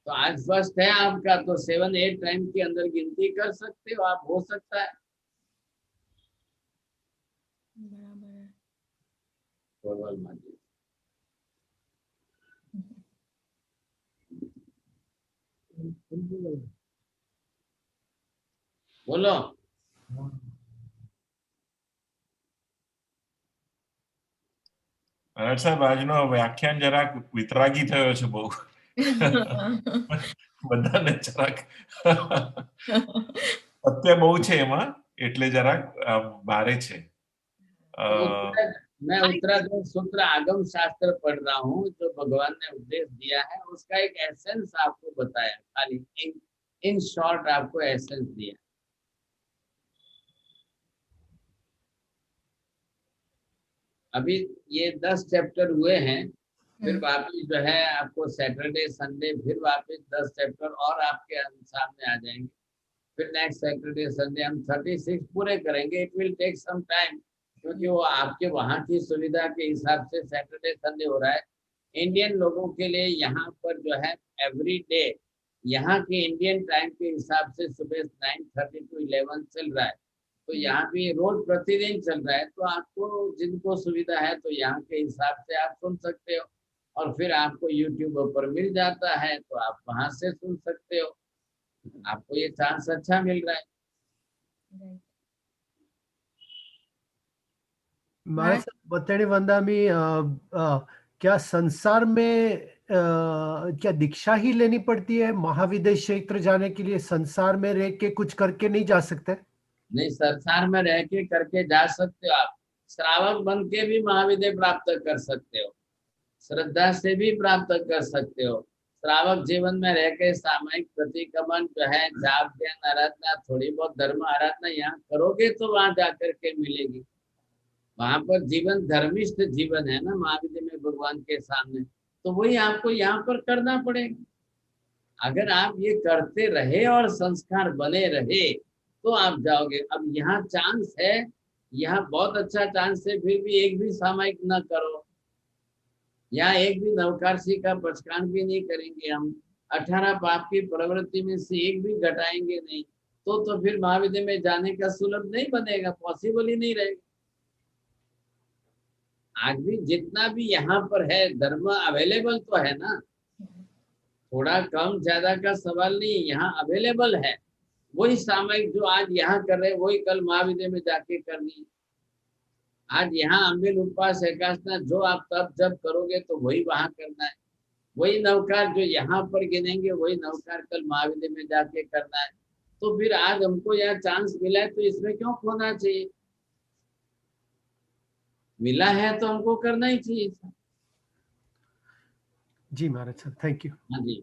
तो आज फर्स्ट है आपका, तो 7-8 टाइम के अंदर गिनती कर सकते हो आप, हो सकता है. बोलो. સાહેબ આજનો વ્યાખ્યાન જરાક વિતરાગી થયો છે બહુ. બધાને જરાક સત્ય બહુ છે એમાં, એટલે જરાક ભારે છે. मैं उत्तराखंड सूत्र आगम शास्त्र पढ़ रहा हूँ, जो भगवान ने उपदेश दिया है उसका एक एसेंस आपको बताया, खाली इन शॉर्ट आपको एसेंस दिया. अभी ये 10 चैप्टर हुए हैं, फिर वापिस जो है आपको सैटरडे संडे फिर वापिस 10 चैप्टर और आपके सामने आ जाएंगे. फिर नेक्स्ट सैटरडे संडे हम 36 पूरे करेंगे. It will take some time, क्योंकि वो आपके वहाँ की सुविधा के हिसाब से सैटरडे संडे हो रहा है. इंडियन लोगों के लिए यहाँ पर जो है एवरी डे यहाँ के इंडियन टाइम के हिसाब से सुबह 9:30 to 11 चल रहा है. तो यहाँ भी रोज प्रतिदिन चल रहा है, तो आपको जिनको सुविधा है तो यहाँ के हिसाब से आप सुन सकते हो. और फिर आपको यूट्यूब पर मिल जाता है तो आप वहां से सुन सकते हो। आपको ये चांस अच्छा मिल रहा है। Right. महाराज साहब बताने वंदा में क्या संसार में क्या दीक्षा ही लेनी पड़ती है महाविदेश क्षेत्र जाने के लिए? संसार में रह के कुछ करके नहीं जा सकते? नहीं, संसार में रह के करके जा सकते हो। आप श्रावक बन के भी महाविद्या प्राप्त कर सकते हो, श्रद्धा से भी प्राप्त कर सकते हो। श्रावक जीवन में रह के सामायिक प्रतिक्रमण जो है, जाप ध्यान आराधना, थोड़ी बहुत धर्म आराधना यहाँ करोगे तो वहां जाकर के मिलेगी। वहां पर जीवन धर्मिष्ठ जीवन है ना महाविद्या में भगवान के सामने, तो वही आपको यहाँ पर करना पड़ेगा। अगर आप ये करते रहे और संस्कार बने रहे तो आप जाओगे। अब यहाँ चांस है, यहाँ बहुत अच्छा चांस है, फिर भी एक भी सामायिक न करो, यहाँ एक भी नवकार्षी का पचकान भी नहीं करेंगे हम, 18 पाप की प्रवृत्ति में से एक भी घटाएंगे नहीं, तो फिर महाविद्या में जाने का सुलभ नहीं बनेगा, पॉसिबल ही नहीं रहेगा। आज भी जितना भी यहाँ पर है धर्म अवेलेबल तो है ना, थोड़ा कम ज्यादा का सवाल नहीं, यहाँ अवेलेबल है। वही सामायिक जो आज यहाँ कर रहे वही कल महाविद्या में जाके करनी। आज यहाँ अम्बिल उपवास एकादशना जो आप तब जब करोगे तो वही वहां करना है। वही नवकार जो यहाँ पर गिनेंगे वही नवकार कल महाविद्या में जाके करना है। तो फिर आज हमको यहाँ चांस मिला है तो इसमें क्यों खोना चाहिए? मिला है तो हमको करना ही चाहिए। जी महाराज साहब, थैंक यू। हाँ जी,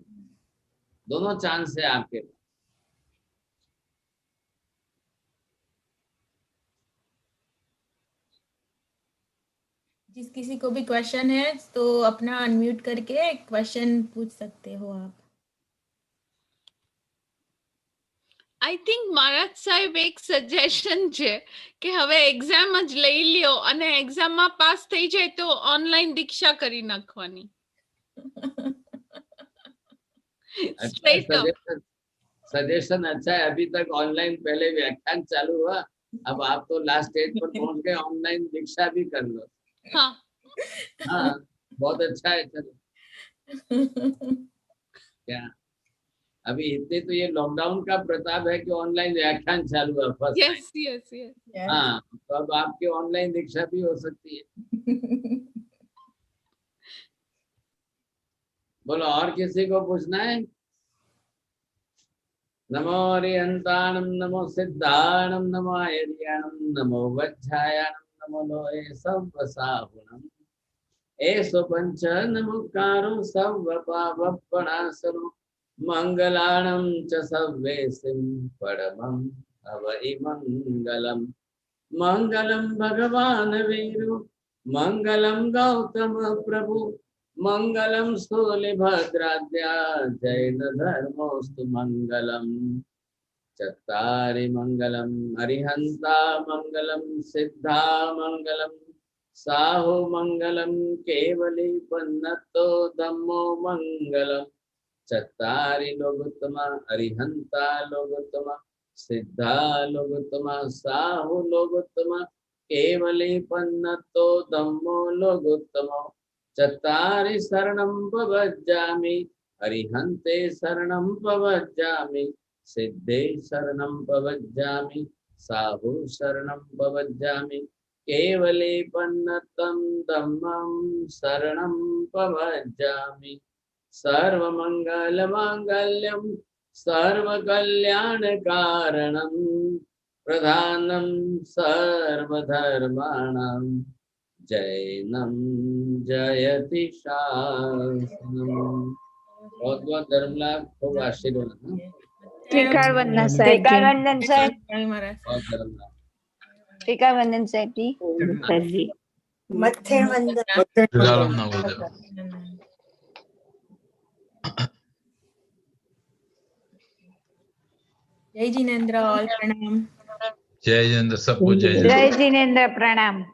दोनों चांस है आपके पास। जिस किसी को भी क्वेश्चन है तो अपना अनम्यूट करके क्वेश्चन पूछ सकते हो आप। આઈ થિંક મહારાજ સાહેબ એક સજેશન છે કે હવે એક્ઝામ જ લઈ લ્યો અને એક્ઝામમાં પાસ થઈ જાય તો ઓનલાઈન દીક્ષા કરી નાખવાની. Straight up. सजेशन अच्छा है। अभी तक ऑनलाइन पहले व्याख्यान चालू हुआ, अब आप तो लास्ट स्टेज पर पहुंच गए, ऑनलाइन दीक्षा भी कर लो। हाँ हाँ, बहुत अच्छा है। चलो क्या अभी इतने तो ये लॉकडाउन का प्रताप है कि ऑनलाइन व्याख्यान चालू है फर्स्ट। Yes yes yes. हाँ, तो अब आपकी ऑनलाइन दीक्षा भी हो सकती है। बोलो, और किसी को पूछना है? नमो हरिहंताणं नमो सिद्धाणं नमो आयर्याणं नमो वज्रायाणं नमो लोये सव्वसाहुणं एषो पंच नमोकारो सव्वपावपणासनो मंगलाणं च सव्वेसिं परमं अवहि मंगलम्। मंगलम भगवान वीरु मंगलम गौतम प्रभु मंगलम स्थूलिभद्राद्या जैन धर्मोस्तु मंगलम। चत्तारि मंगलम अरिहंता मंगलम सिद्धा मंगलम साहु मंगलम केवली पन्नतो धम्मो मंगलम। चत्तारि लोकोत्तमा अरिहंता लोकोत्तमा सिद्धा लोकोत्तमा साहु लोकोत्तमा केवली पन्नतो धम्मो लोकोत्तमो। चत्तारि शरणं प्रवज्जामि अरिहन्ते शरणं प्रवज्जामि सिद्धे शरणं प्रवज्जामि साहु शरणं प्रवज्जामि केवले पन्नतं धम्मं शरणं प्रवज्जामि। सर्वमंगलमांगल्यं सर्वकल्याणकारणं प्रधानं सर्वधर्माणां जैनं जयति शासनम्। बहुत बहुत धर्म लाभ, खूब आशीर्वाद। त्रिकाल वंदन साहेब, त्रिकाल वंदन साहेब, बहुत धर्म लाभ। त्रिकाल वंदन साहेब जी, मत्थे वंदन। जय जिनेन्द्र, ऑल प्रणाम। जय जिनेन्द्र, सबको जय जय जिनेन्द्र, प्रणाम।